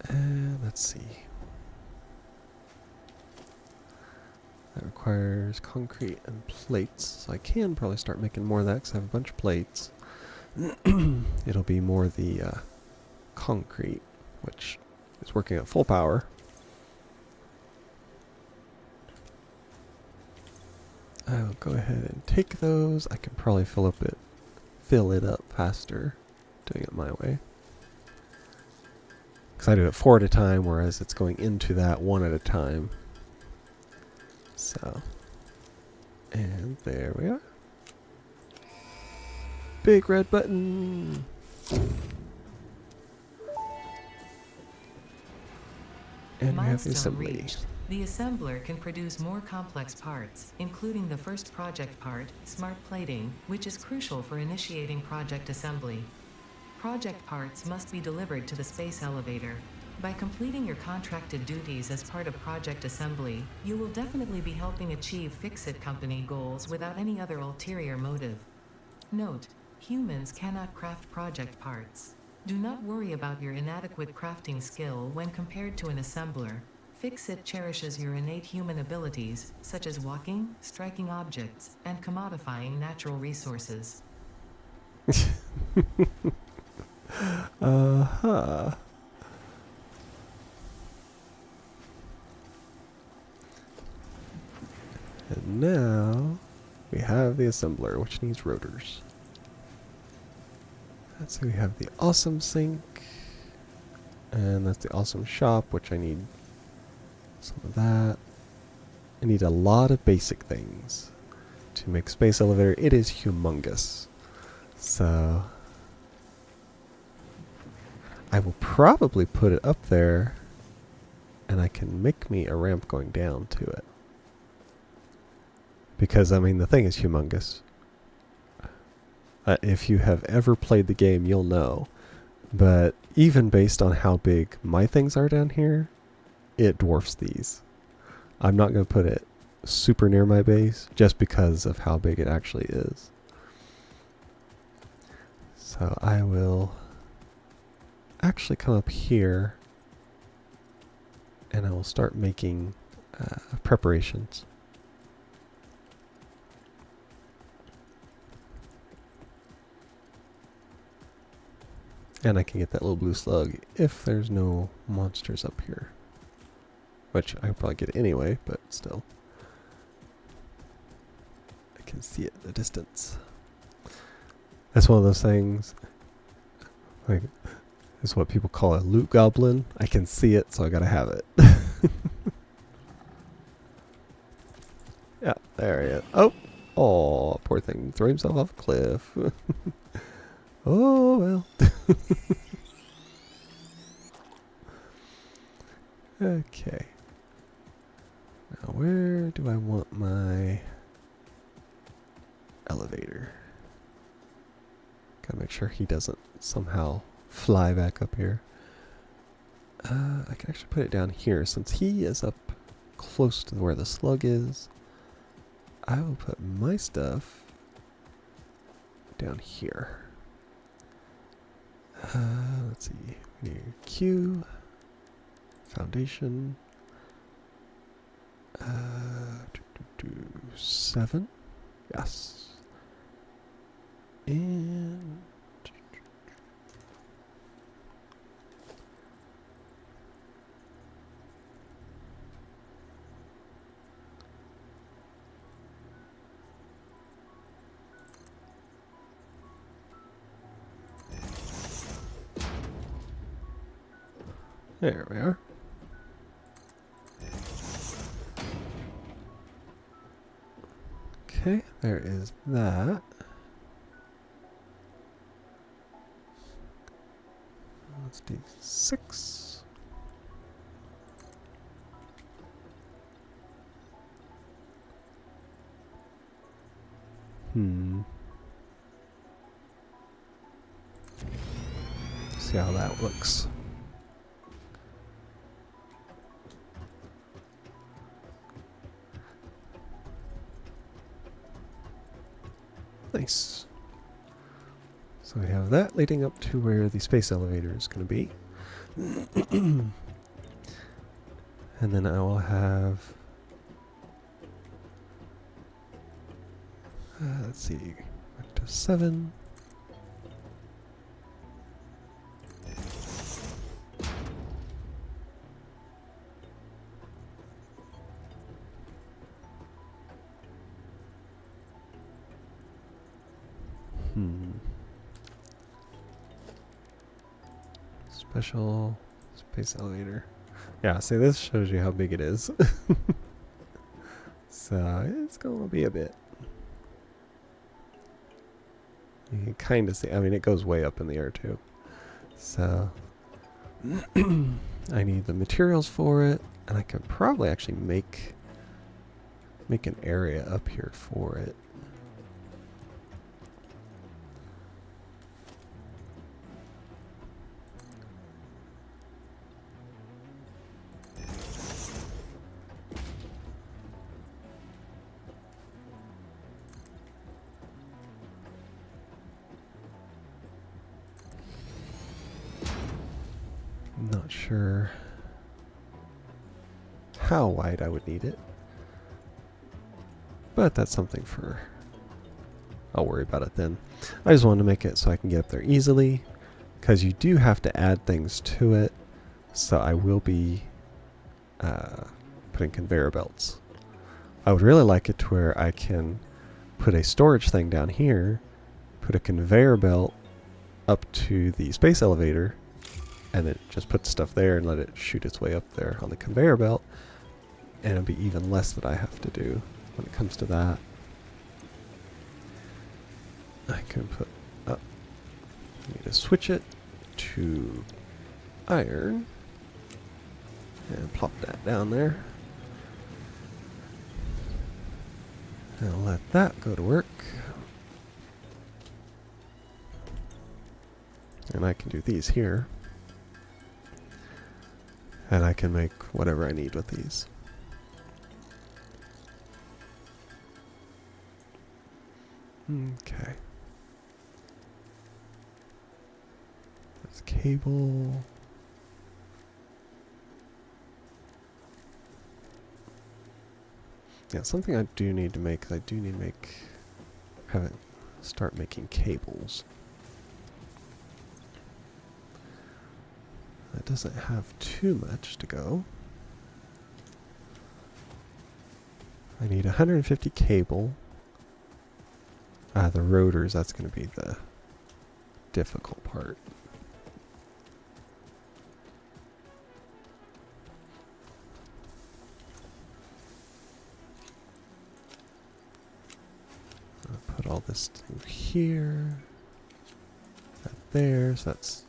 And let's see. That requires concrete and plates. So I can probably start making more of that because I have a bunch of plates. It'll be more the concrete, which is working at full power. I'll go ahead and take those. I can probably fill it up faster doing it my way. Because I do it 4 at a time, whereas it's going into that 1 at a time. So, and there we are. big red button. And we have the Milestone assembly. reached. The assembler can produce more complex parts, including the first project part, smart plating, which is crucial for initiating project assembly. Project parts must be delivered to the space elevator. By completing your contracted duties as part of project assembly, you will definitely be helping achieve Fix-It Company goals without any other ulterior motive. Note: humans cannot craft project parts. Do not worry about your inadequate crafting skill when compared to an assembler. Fix-It cherishes your innate human abilities, such as walking, striking objects, and commodifying natural resources. Uh-huh. And now we have the assembler, which needs rotors. So we have the awesome sink, and that's the awesome shop, which I need some of that. I need a lot of basic things to make space elevator. It is humongous. So I will probably put it up there, and I can make me a ramp going down to it. Because, I mean, the thing is humongous. If you have ever played the game, you'll know. But even based on how big my things are down here, it dwarfs these. I'm not going to put it super near my base just because of how big it actually is. So I will actually come up here and I will start making preparations. And I can get that little blue slug if there's no monsters up here. Which I could probably get anyway, but still. I can see it in the distance. That's one of those things. Like, it's what people call a loot goblin. I can see it, so I gotta have it. Yeah, there he is. Oh! Oh, poor thing. Threw himself off a cliff. Oh, well. Okay. Now, where do I want my elevator? Gotta make sure he doesn't somehow fly back up here. I can actually put it down here since he is up close to where the slug is. I will put my stuff down here. Let's see. We need Q, foundation, 7, yes, and there we are. Okay, there is that. Let's do 6. See how that looks. Nice. So we have that leading up to where the space elevator is going to be. And then I will have... let's see. Back to 7. Special space elevator. Yeah, see, this shows you how big it is. So it's going to be a bit. You can kind of see, I mean, it goes way up in the air too. So, I need the materials for it, and I could probably actually make an area up here for it. Not sure how wide I would need it, but that's something for, I'll worry about it then. I just wanted to make it so I can get up there easily, because you do have to add things to it, so I will be putting conveyor belts. I would really like it to where I can put a storage thing down here, put a conveyor belt up to the space elevator, and then just put stuff there and let it shoot its way up there on the conveyor belt, and it'll be even less that I have to do when it comes to that. I can put up, I need to switch it to iron, and plop that down there, and let that go to work. And I can do these here. And I can make whatever I need with these. Okay. There's cable. Yeah, something I do need to make is I do need to have it start making cables. That doesn't have too much to go. I need 150 cable. The rotors, that's going to be the difficult part. I'll put all this through here. That there, so that's,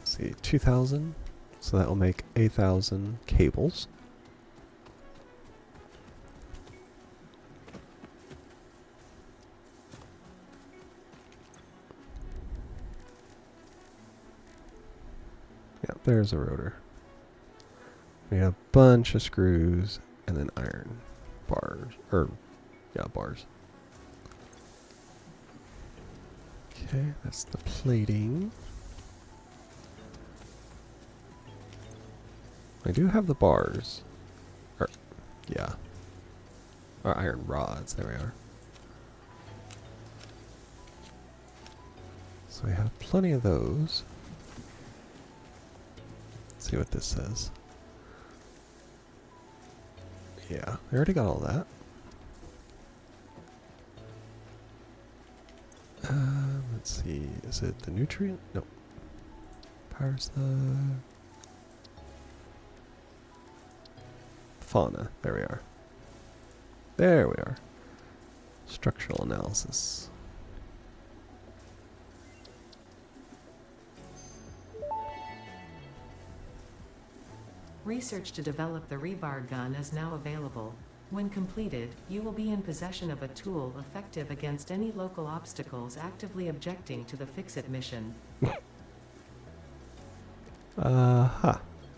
see, 2,000, so that will make 8,000 cables. Yeah, there's a rotor. We have a bunch of screws and then iron bars, or yeah, bars. Okay, that's the plating. I do have the bars. Or, yeah. Or iron rods. There we are. So we have plenty of those. Let's see what this says. Yeah, we already got all that. Let's see. Is it the nutrient? Nope. Power slug. Fauna. There we are. There we are. Structural analysis. Research to develop the rebar gun is now available. When completed, you will be in possession of a tool effective against any local obstacles actively objecting to the Fix-It mission.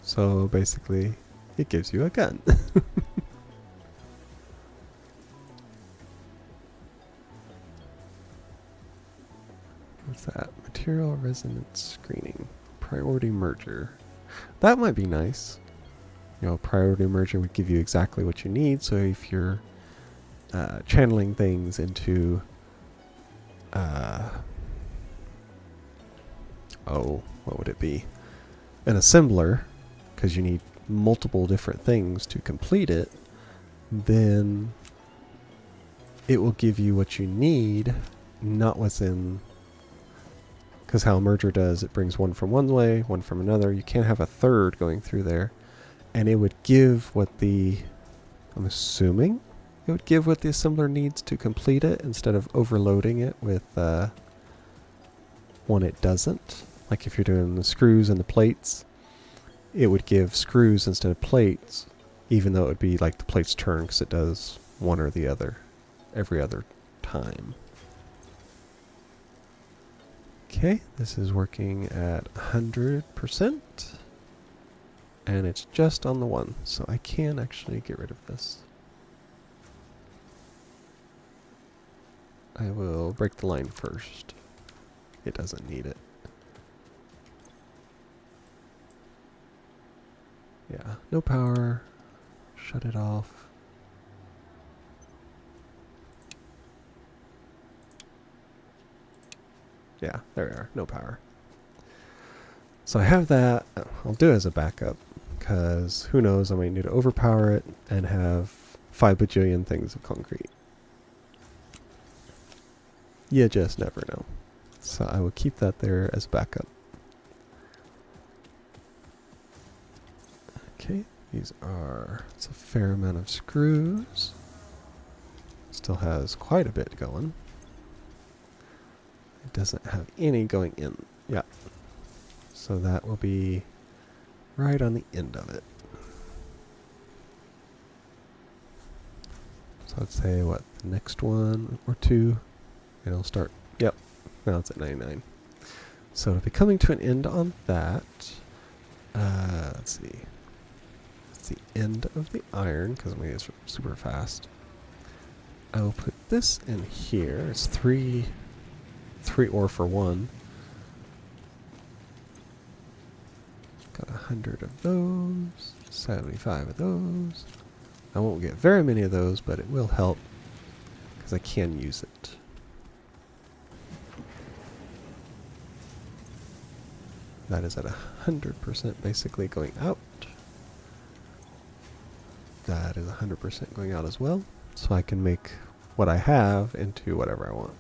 So basically, it gives you a gun. What's that? Material resonance screening. Priority merger. That might be nice. You know, priority merger would give you exactly what you need. So if you're channeling things into, what would it be? An assembler, because you need multiple different things to complete it, then it will give you what you need, not what's in. Because how a merger does, it brings one from one way, one from another. You can't have a third going through there. And it would give what the, I'm assuming, it would give what the assembler needs to complete it instead of overloading it with one it doesn't. Like if you're doing the screws and the plates, it would give screws instead of plates, even though it would be like the plates turn because it does one or the other every other time. Okay, this is working at 100%, and it's just on the one, so I can actually get rid of this. I will break the line first. It doesn't need it. Yeah, no power. Shut it off. Yeah, there we are. No power. So I have that. I'll do it as a backup, because who knows, I might need to overpower it and have 5 bajillion things of concrete. You just never know. So I will keep that there as backup. Okay, these are, it's a fair amount of screws. Still has quite a bit going. It doesn't have any going in. Yeah. So that will be right on the end of it. So I'd say, what, the next one or two, and it'll start, yep, now it's at 99. So it'll be coming to an end on that. Let's see. It's the end of the iron, because I'm going to get super fast. I will put this in here. It's three ore for one. Got 100 of those, 75 of those. I won't get very many of those, but it will help because I can use it. That is at 100% basically going out. That is 100% going out as well. So I can make what I have into whatever I want.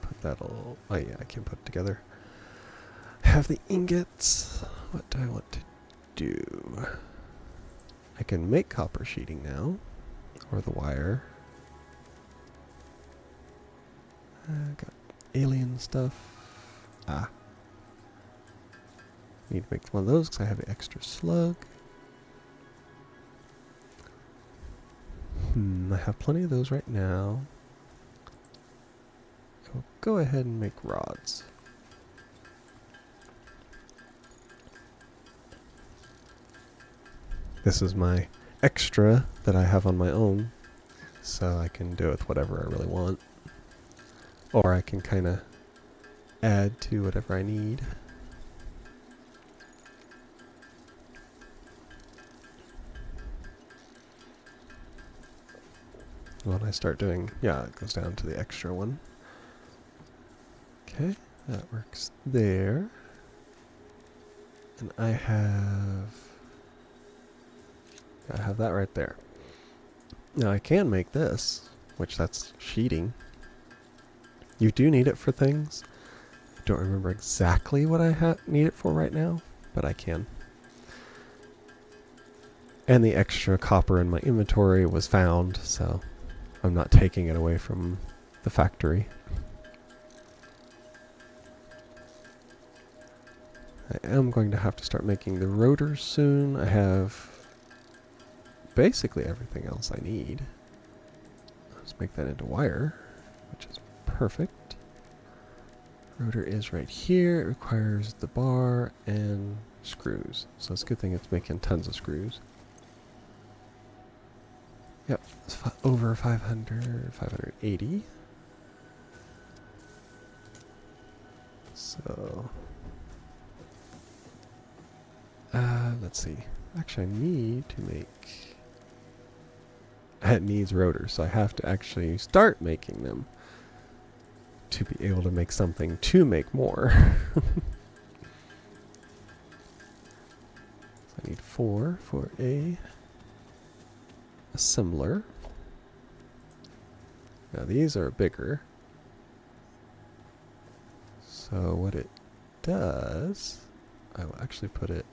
Put that all, oh yeah, I can put it together. Have the ingots. What do I want to do? I can make copper sheeting now, or the wire. Got alien stuff. Ah. Need to make one of those because I have an extra slug. I have plenty of those right now. I'll go ahead and make rods. This is my extra that I have on my own, so I can do it with whatever I really want. Or I can kind of add to whatever I need. When I start doing, yeah, it goes down to the extra one. Okay, that works there. And I have that right there. Now I can make this, which that's sheeting. You do need it for things. I don't remember exactly what I need it for right now, but I can. And the extra copper in my inventory was found, so I'm not taking it away from the factory. I am going to have to start making the rotors soon. I have basically everything else I need. Let's make that into wire, which is perfect. Rotor is right here. It requires the bar and screws. So it's a good thing it's making tons of screws. Yep, it's over 500, 580. So, let's see. Actually, I need to make... It needs rotors, so I have to actually start making them to be able to make something to make more. So I need 4 for a assembler. Now these are bigger. So what it does, I will actually put it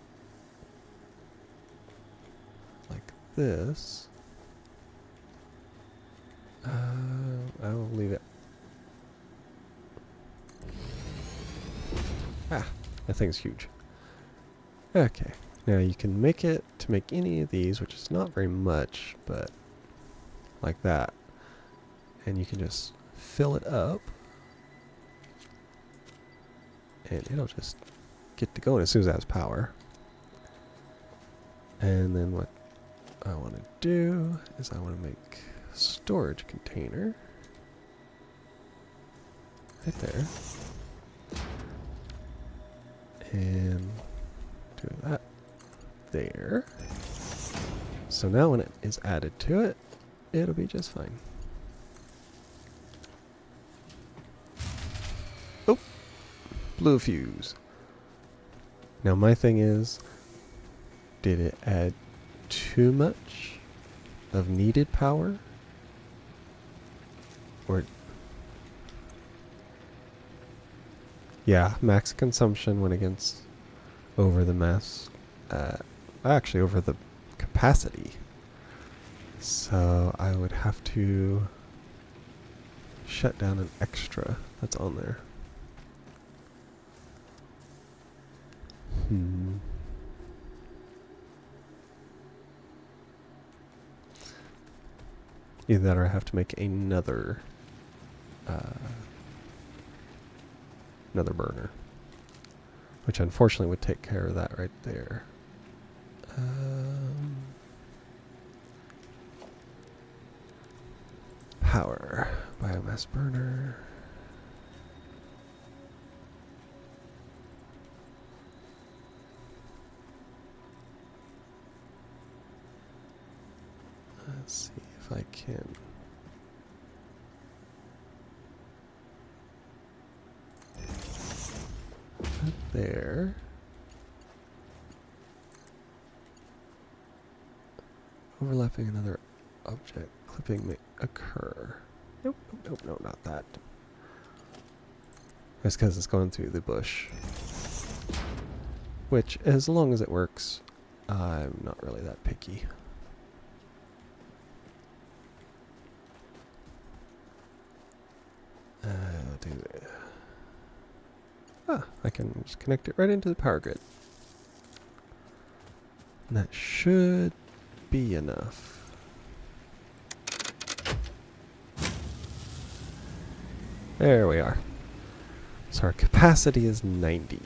like this. I will leave it. Ah, that thing's huge. Okay, now you can make it to make any of these, which is not very much, but like that. And you can just fill it up. And it'll just get to going as soon as it has power. And then what I want to do is I want to make a storage container right there. And do that there. So now when it is added to it, it'll be just fine. Oh! Blew a fuse. Now my thing is, did it add too much of needed power? Or... yeah, max consumption went against over the mass, actually over the capacity. So I would have to shut down an extra that's on there. Either that or I have to make another burner, which unfortunately would take care of that right there. Power, biomass burner. Let's see if I can. Put there. Overlapping another object. Clipping may occur. Nope, nope, nope, no, not that. That's because it's going through the bush. Which, as long as it works, I'm not really that picky. Do it. Ah, I can just connect it right into the power grid. And that should be enough. There we are. So our capacity is 90.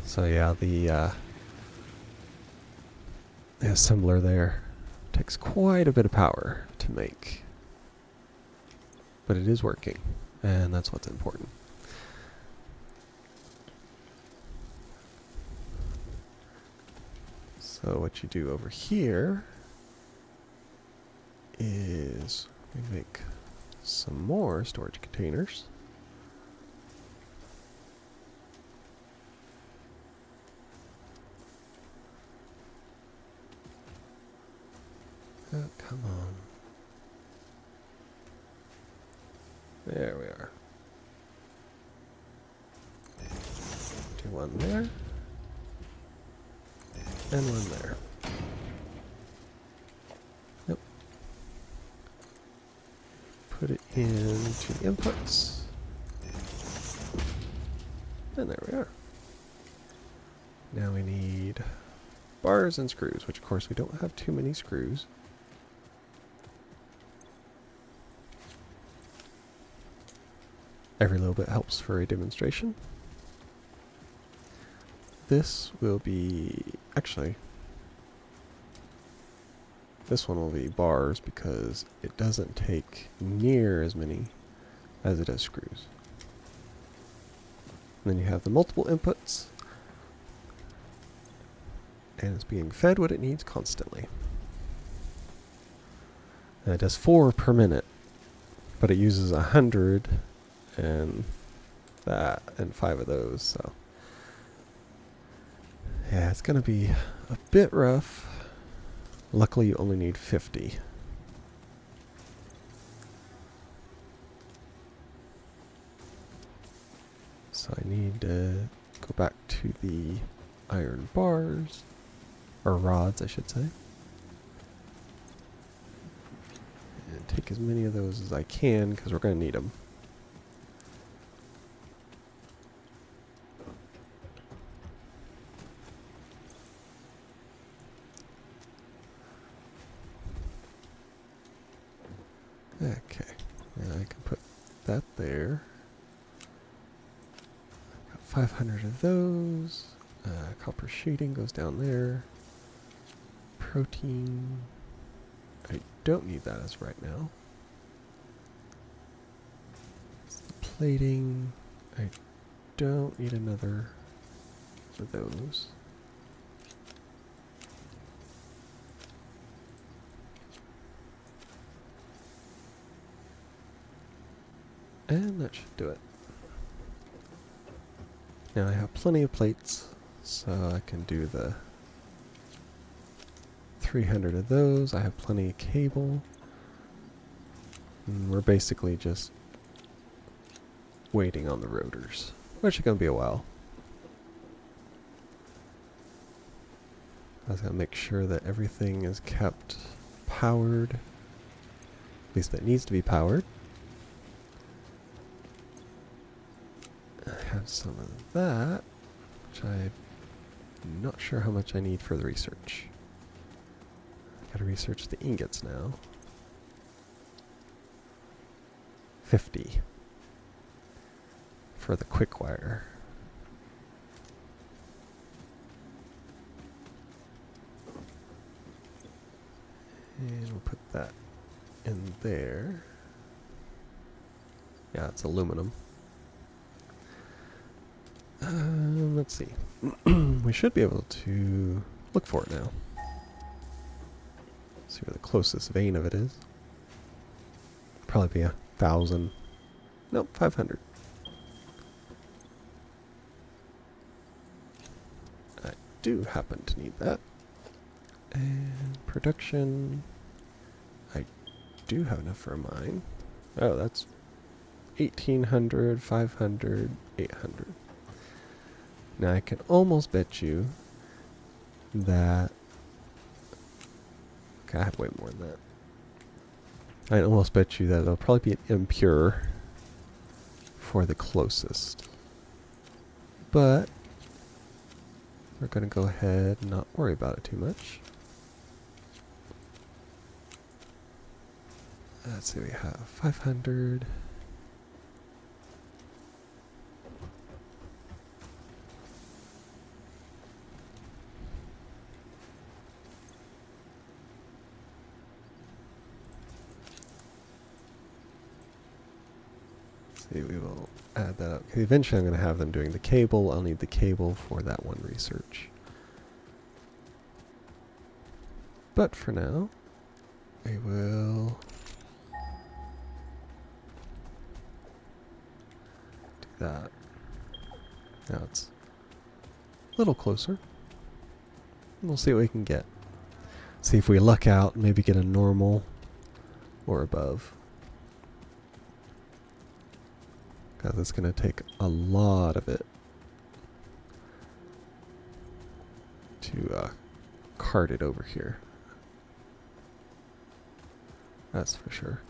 So yeah, the assembler there takes quite a bit of power to make. But it is working, and that's what's important. So what you do over here is we make some more storage containers. Oh, come on. There we are. Do one there. And one there. Yep. Put it into the inputs. And there we are. Now we need bars and screws, which of course we don't have too many screws. Every little bit helps for a demonstration. This will be, actually, this one will be bars because it doesn't take near as many as it does screws. And then you have the multiple inputs, and it's being fed what it needs constantly. And it does 4 per minute, but it uses 100 and that and 5 of those, so yeah, it's gonna be a bit rough. Luckily you only need 50. So I need to go back to the iron bars, or rods I should say, and take as many of those as I can because we're going to need them. Okay, now I can put that there. Got 500 of those. Copper sheeting goes down there. Protein. I don't need that as right now. Plating. I don't need another of those. And that should do it. Now I have plenty of plates, so I can do the 300 of those. I have plenty of cable. And we're basically just waiting on the rotors, which is going to be a while. I was going to make sure that everything is kept powered, at least that needs to be powered. I have some of that, which I'm not sure how much I need for the research. Gotta research the ingots now. 50 for the quick wire. And we'll put that in there. Yeah, it's aluminum. Let's see. We should be able to look for it now. See where the closest vein of it is. Probably be 1,000. Nope, 500. I do happen to need that. And production. I do have enough for a mine. Oh, that's 1,800, 500, 800. Now I can almost bet you that... Okay, I have way more than that. I almost bet you that it'll probably be an impure for the closest. But we're going to go ahead and not worry about it too much. Let's see, we have 500. See, we will add that up. Eventually I'm going to have them doing the cable. I'll need the cable for that one research. But for now, we will do that. Now it's a little closer. We'll see what we can get. See if we luck out, maybe get a normal or above. Because it's going to take a lot of it to cart it over here. That's for sure.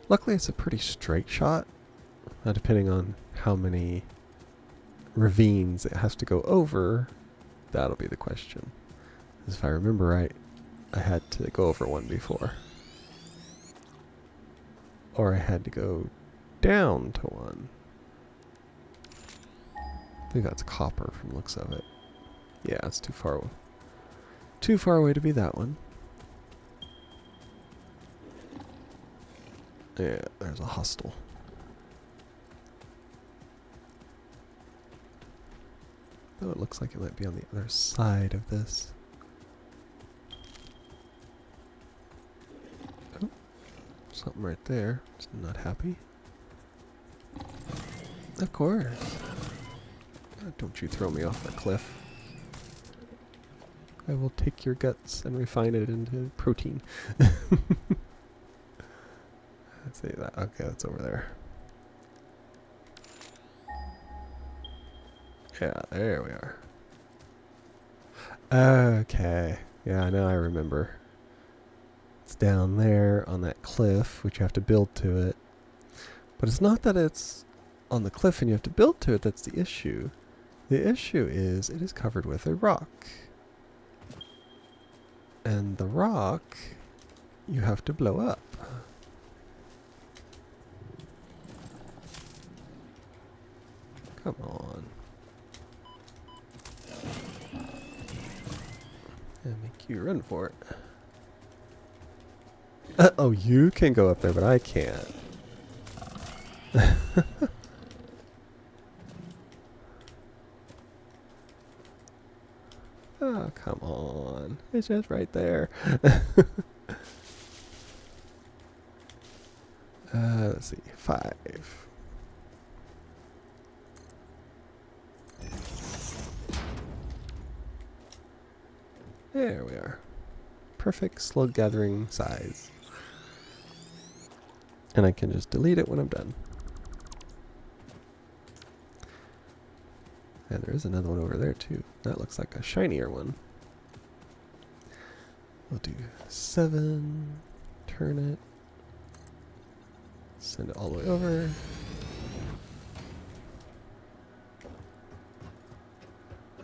Luckily it's a pretty straight shot. Depending on how many ravines it has to go over, that'll be the question. Because if I remember right, I had to go over one before. Or I had to go down to one. I think that's copper from the looks of it. Yeah, it's too far away. Too far away to be that one. Yeah, there's a hostel. Though it looks like it might be on the other side of this. Oh, something right there. It's not happy. Of course. Don't you throw me off the cliff. I will take your guts and refine it into protein. Let's see that. Okay, that's over there. Yeah, there we are. Okay. Yeah, now I remember. It's down there on that cliff, which you have to build to it. But it's not that it's on the cliff and you have to build to it that's the issue. The issue is it is covered with a rock. And the rock you have to blow up. Come on. And make you run for it. Oh, you can go up there, but I can't. Oh, come on. It's just right there. Let's see. 5. There we are. Perfect slug gathering size. And I can just delete it when I'm done. And there is another one over there too. That looks like a shinier one. We'll do 7. Turn it. Send it all the way over.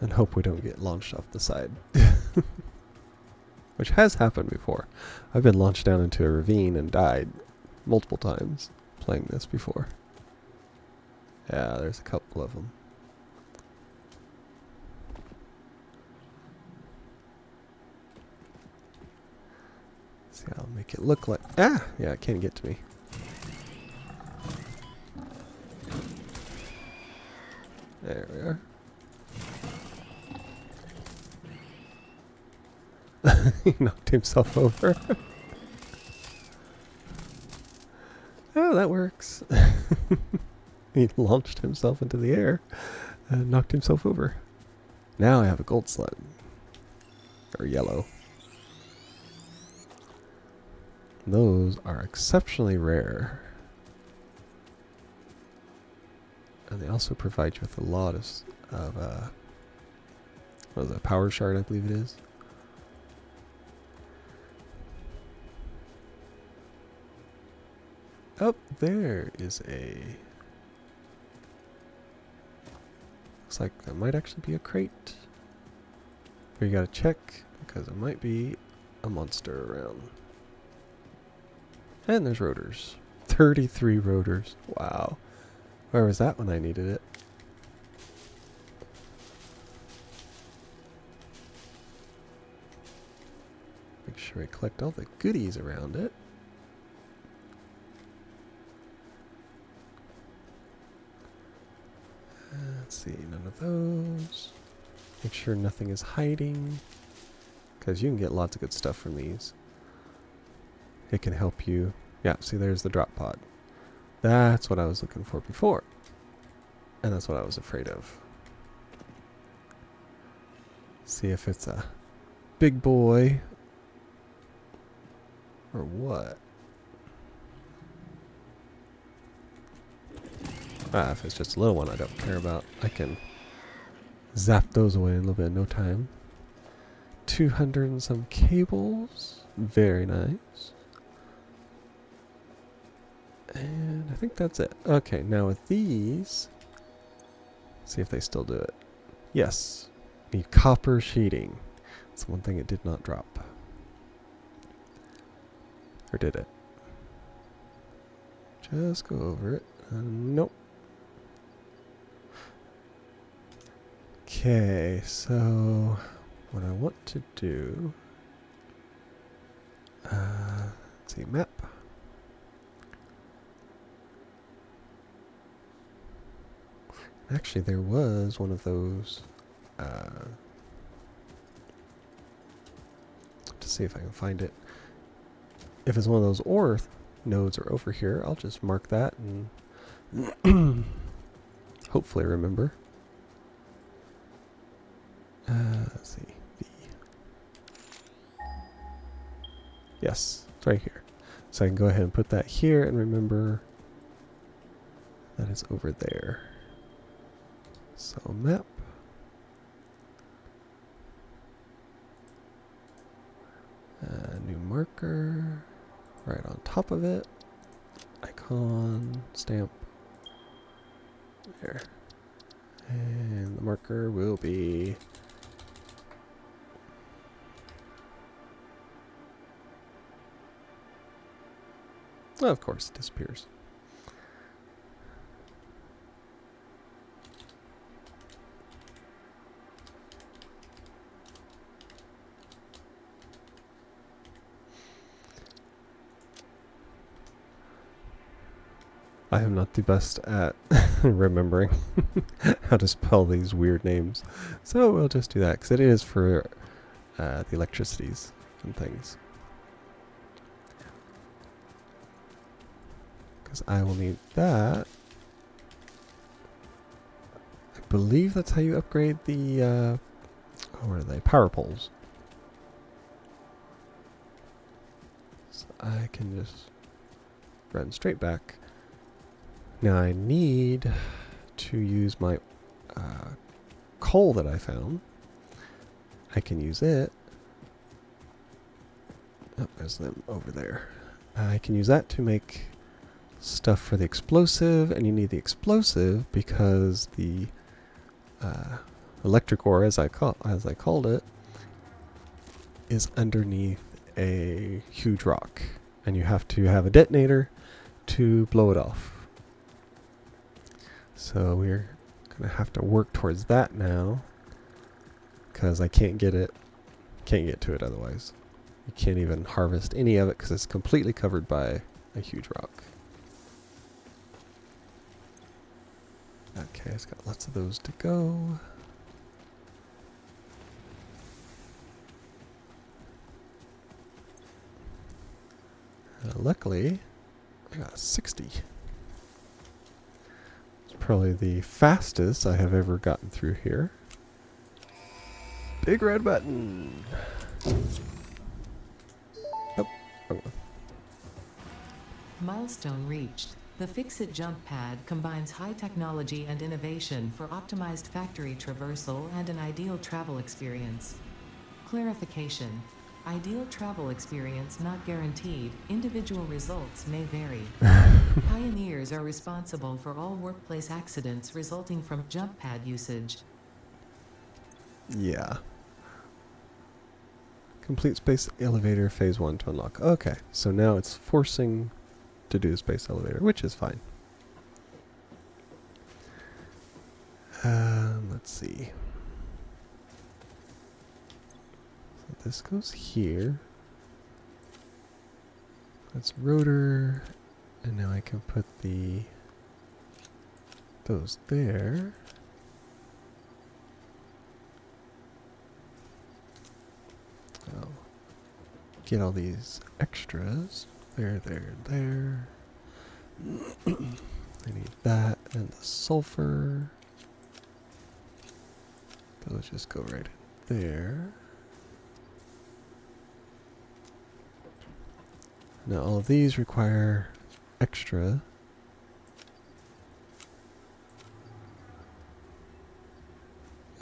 And hope we don't get launched off the side. Which has happened before. I've been launched down into a ravine and died multiple times playing this before. Yeah, there's a couple of them. See, I'll make it look like... Ah! Yeah, it can't get to me. There we are. He knocked himself over. Oh, that works. He launched himself into the air and knocked himself over. Now I have a gold slug. Or yellow. Those are exceptionally rare. And they also provide you with a lot of what is it, power shard, I believe it is. Up there is a... Looks like that might actually be a crate. But you gotta check, because there might be a monster around. And there's rotors. 33 rotors. Wow. Where was that when I needed it? Make sure I collect all the goodies around it. Let's see, none of those. Make sure nothing is hiding, because you can get lots of good stuff from these. It can help you. Yeah, see, there's the drop pod. That's what I was looking for before. And that's what I was afraid of. See if it's a big boy or what. Ah, if it's just a little one I don't care about, I can zap those away in a little bit, no time. 200 and some cables. Very nice. And I think that's it. Okay, now with these, see if they still do it. Yes. Need copper sheeting. That's one thing it did not drop. Or did it? Just go over it. Nope. Okay, so what I want to do, let's see, map. Actually, there was one of those, to see if I can find it. If it's one of those ore nodes are over here, I'll just mark that and hopefully remember. Let's see. B. Yes, it's right here. So I can go ahead and put that here and remember that it's over there. So map. marker right on top of it. Icon, stamp. There. And the marker will be... well, of course, it disappears. I am not the best at remembering how to spell these weird names. So we'll just do that, because it is for the electricities and things. Because I will need that. I believe that's how you upgrade the, what are they? Power poles. So I can just run straight back. Now I need to use my coal that I found. I can use it. Oh, there's them over there. I can use that to make stuff for the explosive, and you need the explosive because the electric ore, as I called it, is underneath a huge rock, and you have to have a detonator to blow it off. So we're gonna have to work towards that now, because I can't get to it otherwise. You can't even harvest any of it because it's completely covered by a huge rock. Okay, it's got lots of those to go. Luckily, I got 60. Probably the fastest I have ever gotten through here. Big red button. Oh, wrong one. Milestone reached. The Fix-It jump pad combines high technology and innovation for optimized factory traversal and an ideal travel experience. Clarification. Ideal travel experience not guaranteed. Individual results may vary. Pioneers are responsible for all workplace accidents resulting from jump pad usage. Yeah. Complete space elevator phase 1 to unlock. Okay, so now it's forcing to do space elevator, which is fine. Let's see. So this goes here. That's rotor. And now I can put those there. I'll get all these extras. There. I need that and the sulfur. Those just go right in there. Now all of these require extra.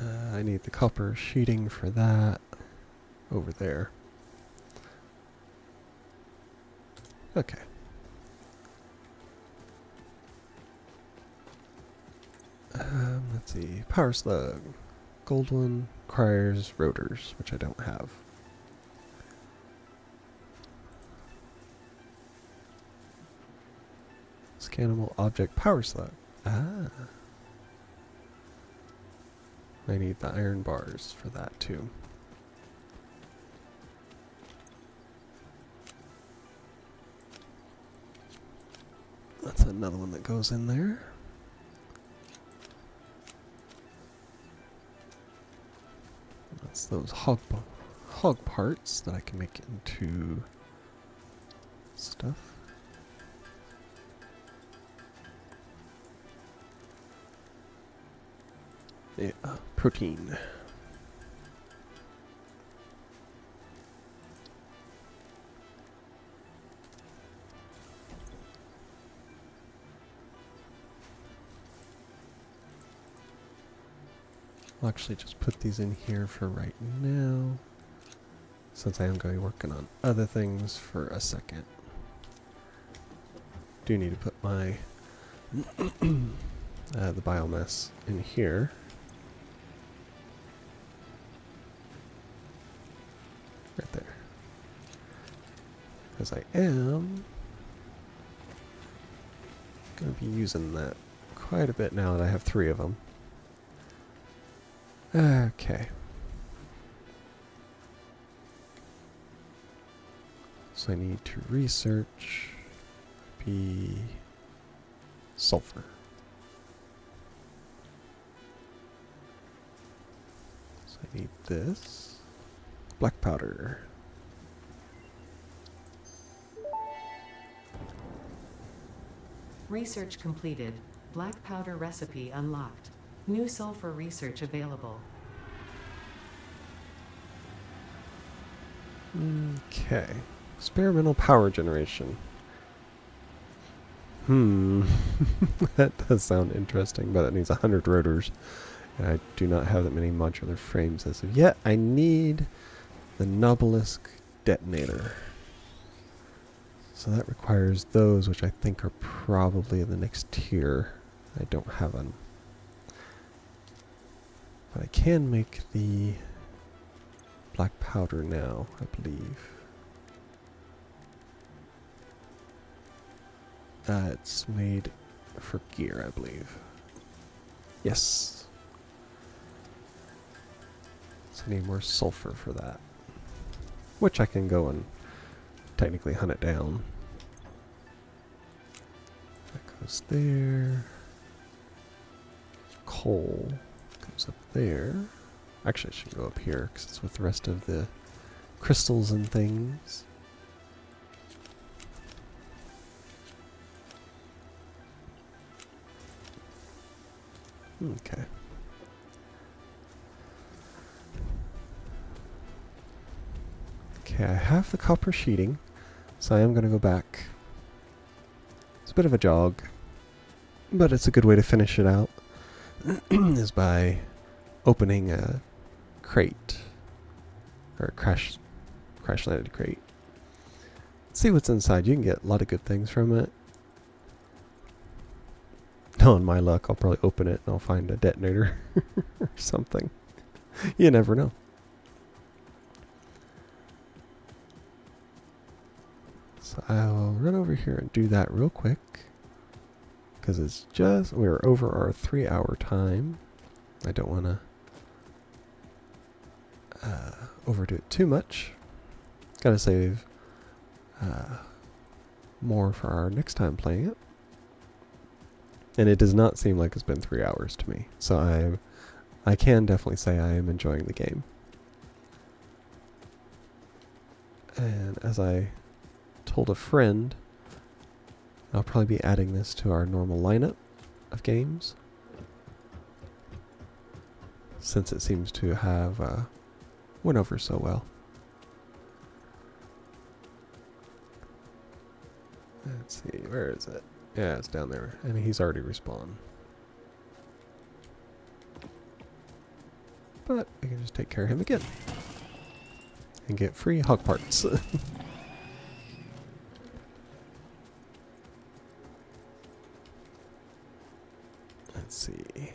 I need the copper sheeting for that over there. Okay. Let's see. Power slug. Gold one requires rotors, which I don't have. Scannable object power slug. Ah. I need the iron bars for that too. That's another one that goes in there. That's those hog parts that I can make into stuff. Yeah, protein. I'll actually just put these in here for right now. since I am going to be working on other things for a second. Do need to put my the biomass in here. Right there. Because I am going to be using that quite a bit now that I have 3 of them. Okay. So I need to research be sulfur. So I need this. Black powder. Research completed. Black powder recipe unlocked. New sulfur research available. Okay. Experimental power generation. That does sound interesting, but it needs 100 rotors. And I do not have that many modular frames as of yet. I need the Nobelisk detonator. So that requires those, which I think are probably the next tier. I don't have them. But I can make the black powder now, I believe. It's made for gear, I believe. Yes. So I need more sulfur for that. Which I can go and technically hunt it down. That goes there. Coal goes up there. Actually, I should go up here because it's with the rest of the crystals and things. Okay. Okay, I have the copper sheeting, so I am going to go back. It's a bit of a jog, but it's a good way to finish it out, is by opening a crate, or a crash landed crate. See what's inside. You can get a lot of good things from it. Knowing my luck, I'll probably open it and I'll find a detonator or something. You never know. So I'll run over here and do that real quick. Because it's just, we're over our 3-hour time. I don't want to overdo it too much. Gotta save more for our next time playing it. And it does not seem like it's been 3 hours to me. So I can definitely say I am enjoying the game. And as I told a friend, I'll probably be adding this to our normal lineup of games, since it seems to have went over so well. Let's see, where is it? Yeah, it's down there, and he's already respawned. But I can just take care of him again. And get free hog parts. Let's see.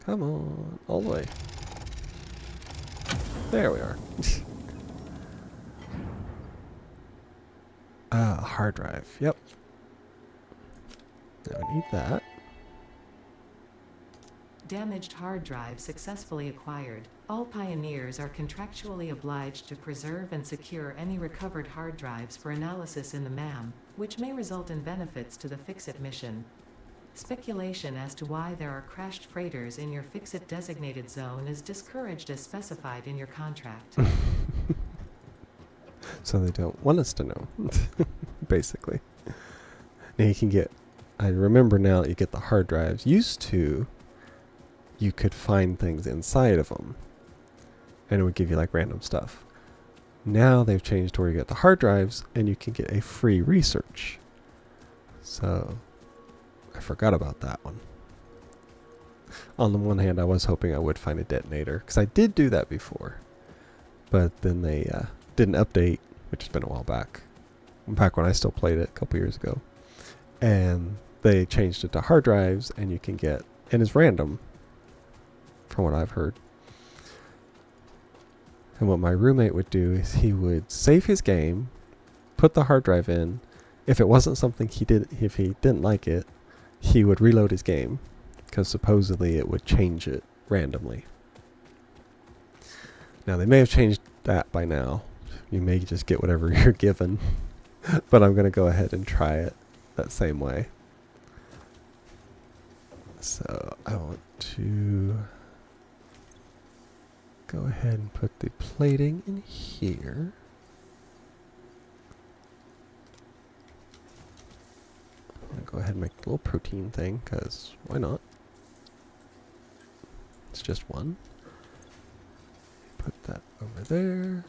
Come on, all the way. There we are. Hard drive. Yep. Now I need that. Damaged hard drive successfully acquired. All pioneers are contractually obliged to preserve and secure any recovered hard drives for analysis in the MAM, which may result in benefits to the Fix-It mission. Speculation as to why there are crashed freighters in your Fix-It designated zone is discouraged as specified in your contract. So they don't want us to know, basically. Now you can get, I remember now that you get the hard drives. Used to, you could find things inside of them, and it would give you like random stuff. Now they've changed to where you get the hard drives, and you can get a free research. So, I forgot about that one. On the one hand, I was hoping I would find a detonator, because I did do that before. But then they did an update, which has been a while back when I still played it a couple years ago. And they changed it to hard drives, and you can get, and it's random, from what I've heard. And what my roommate would do is he would save his game, put the hard drive in. If it wasn't something if he didn't like it, he would reload his game, because supposedly it would change it randomly. Now, they may have changed that by now. You may just get whatever you're given. But I'm going to go ahead and try it that same way. So I want to go ahead and put the plating in here. I'm going to go ahead and make a little protein thing, because why not? It's just one. Put that over there.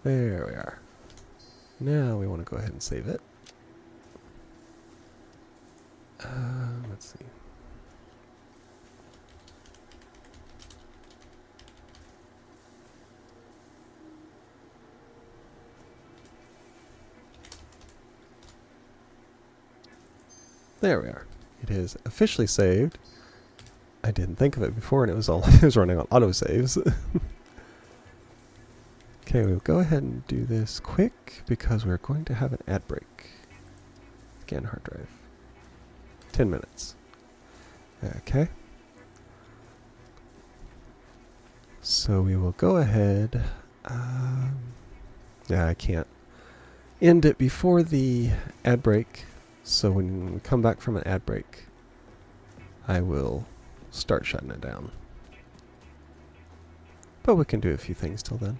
There we are. Now we want to go ahead and save it. Let's see. There we are. It is officially saved. I didn't think of it before, and it was running on autosaves. Okay, we'll go ahead and do this quick because we're going to have an ad break. Scan hard drive. 10 minutes. Okay. So we will go ahead. Yeah, I can't end it before the ad break. So when we come back from an ad break, I will start shutting it down. But we can do a few things till then.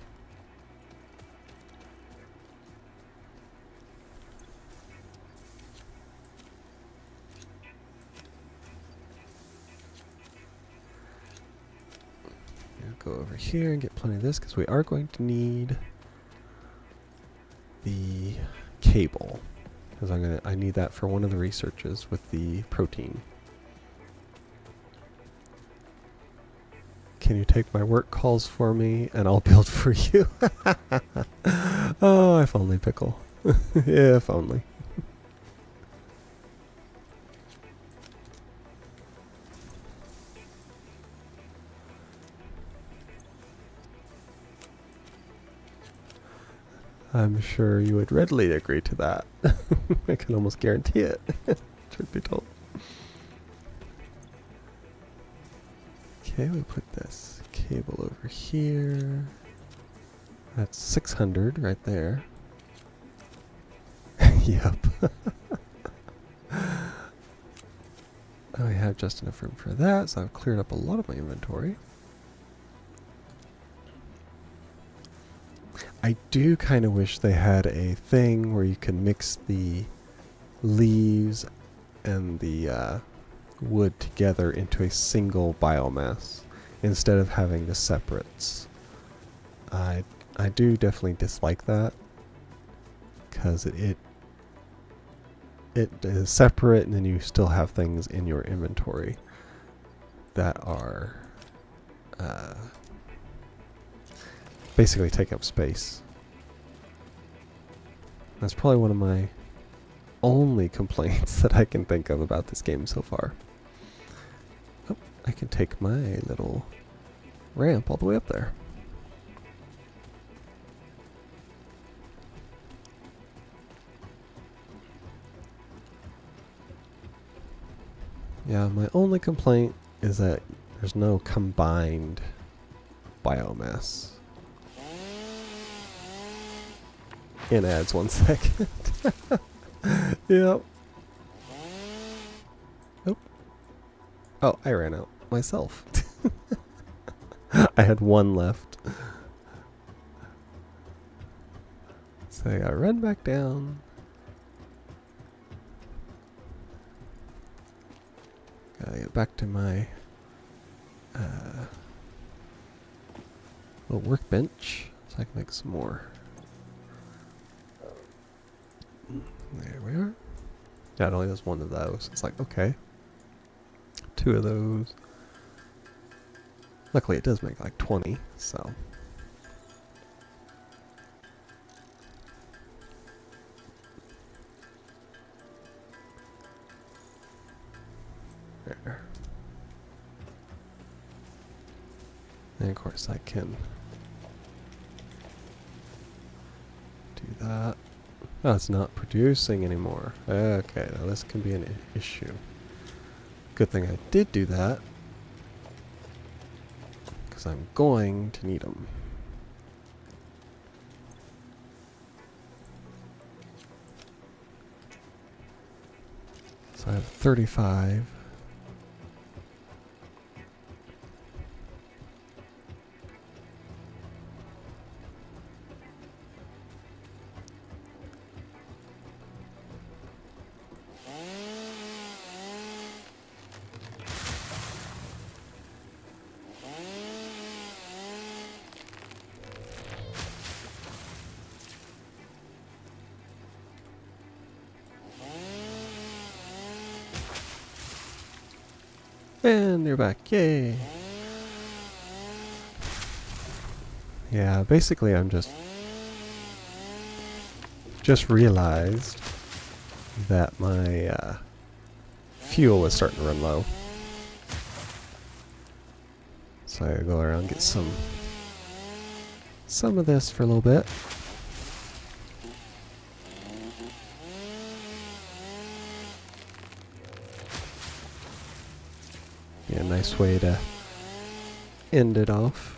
Go over here and get plenty of this because we are going to need the cable, because I need that for one of the researches with the protein. Can you take my work calls for me and I'll build for you? Oh, if only, Pickle. If only. I'm sure you would readily agree to that. I can almost guarantee it, truth be told. Okay, we put this cable over here. That's 600 right there. Yep. I have just enough room for that, so I've cleared up a lot of my inventory. I do kind of wish they had a thing where you can mix the leaves and the wood together into a single biomass instead of having the separates. I do definitely dislike that because it is separate, and then you still have things in your inventory that are basically take up space. That's probably one of my only complaints that I can think of about this game so far. Oh, I can take my little ramp all the way up there. Yeah, my only complaint is that there's no combined biomass. In ads, 1 second. Yep. Oh. Oh, I ran out myself. I had one left. So I gotta run back down. Gotta get back to my little workbench so I can make some more. There we are. Yeah, it only does one of those. It's like, okay. 2 of those. Luckily it does make like 20, so. There. And of course I can do that. Oh, it's not producing anymore. Okay, now this can be an issue. Good thing I did do that, because I'm going to need them. So I have 35. And you're back, yay! Yeah, basically I'm just realized that my fuel was starting to run low. So I go around and get some of this for a little bit. Yeah, nice way to end it off.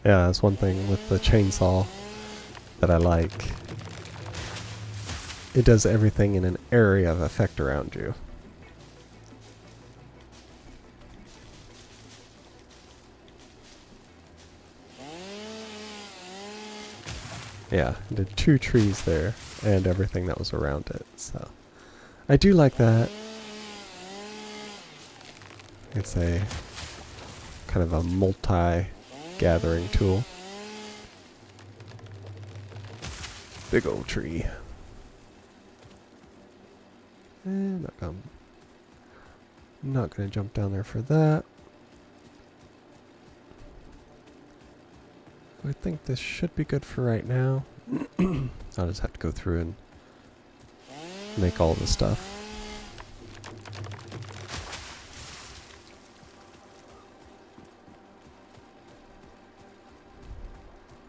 Yeah, that's one thing with the chainsaw that I like. It does everything in an area of effect around you. Yeah, I did 2 trees there and everything that was around it. So I do like that. It's a kind of a multi-gathering tool. Big old tree. And not gonna jump down there for that. I think this should be good for right now. I'll just have to go through and make all the stuff.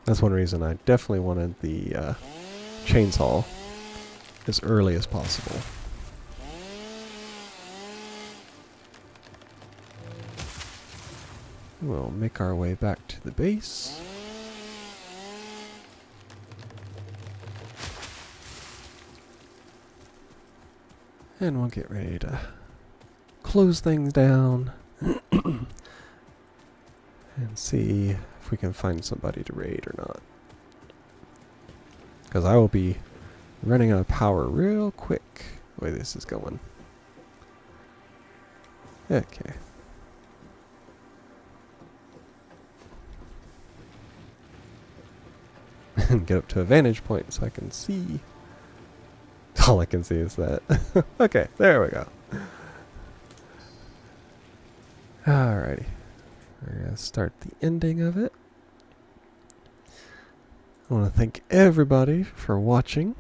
That's one reason I definitely wanted the chainsaw as early as possible. We'll make our way back to the base. And we'll get ready to close things down and see if we can find somebody to raid or not. Because I will be running out of power real quick the way this is going. Okay. Get up to a vantage point so I can see. All I can see is that. Okay, there we go. Alrighty. We're going to start the ending of it. I want to thank everybody for watching.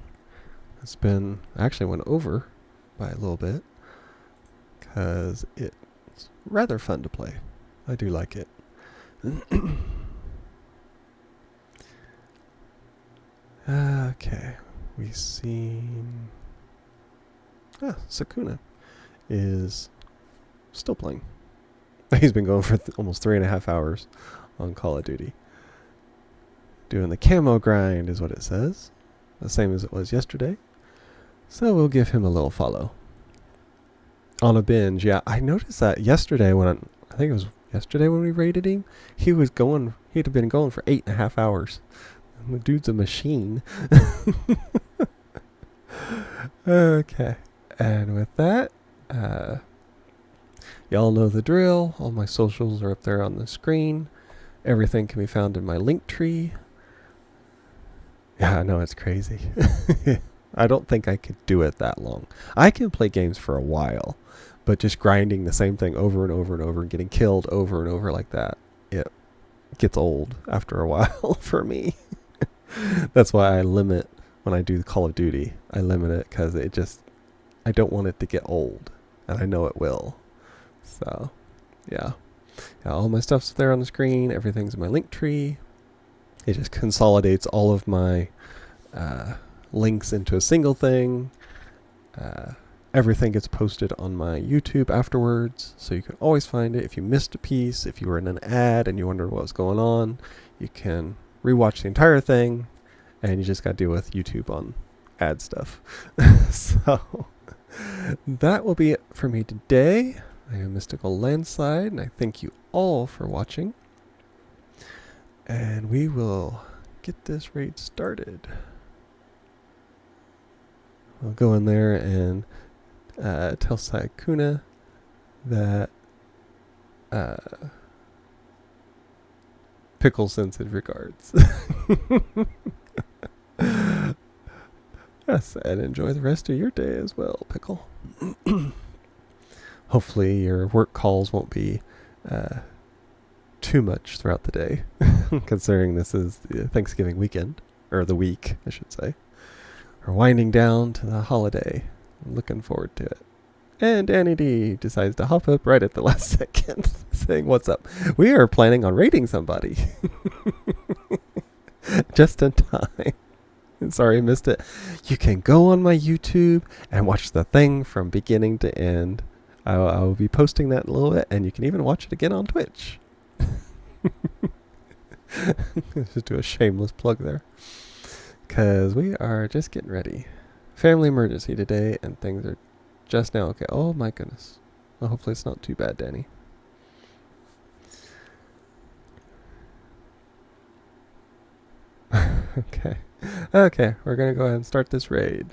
It's been, actually went over by a little bit, because it's rather fun to play. I do like it. Okay, we've seen... Sakuna is still playing. He's been going for almost 3.5 hours on Call of Duty. Doing the camo grind is what it says. The same as it was yesterday. So we'll give him a little follow. On a binge, yeah. I noticed that yesterday when I think it was yesterday when we raided him, he'd have been going for 8.5 hours. The dude's a machine. Okay. And with that, y'all know the drill. All my socials are up there on the screen. Everything can be found in my link tree. Yeah, I know, it's crazy. I don't think I could do it that long. I can play games for a while, but just grinding the same thing over and over and over and getting killed over and over like that, it gets old after a while for me. That's why I limit when I do the Call of Duty. I limit it because I don't want it to get old, and I know it will. So, yeah. All my stuff's there on the screen. Everything's in my link tree. It just consolidates all of my links into a single thing. Everything gets posted on my YouTube afterwards, so you can always find it. If you missed a piece, if you were in an ad and you wondered what was going on, you can rewatch the entire thing, and you just got to deal with YouTube on ad stuff. So that will be it for me today. I am MysticalLandSlide, and I thank you all for watching. And we will get this raid started. I'll go in there and tell Saikuna that Pickle sends his regards. Yes, and enjoy the rest of your day as well, Pickle. Hopefully your work calls won't be too much throughout the day, considering this is the Thanksgiving weekend, or the week, I should say. We're winding down to the holiday. I'm looking forward to it. And Annie D decides to hop up right at the last second, saying, "What's up? We are planning on raiding somebody." Just in time. Sorry I missed it. You can go on my YouTube and watch the thing from beginning to end. I will be posting that in a little bit, and you can even watch it again on Twitch. Just do a shameless plug there. Because we are just getting ready. Family emergency today, and things are just now okay. Oh my goodness. Well, hopefully it's not too bad, Danny. Okay. Okay, we're going to go ahead and start this raid.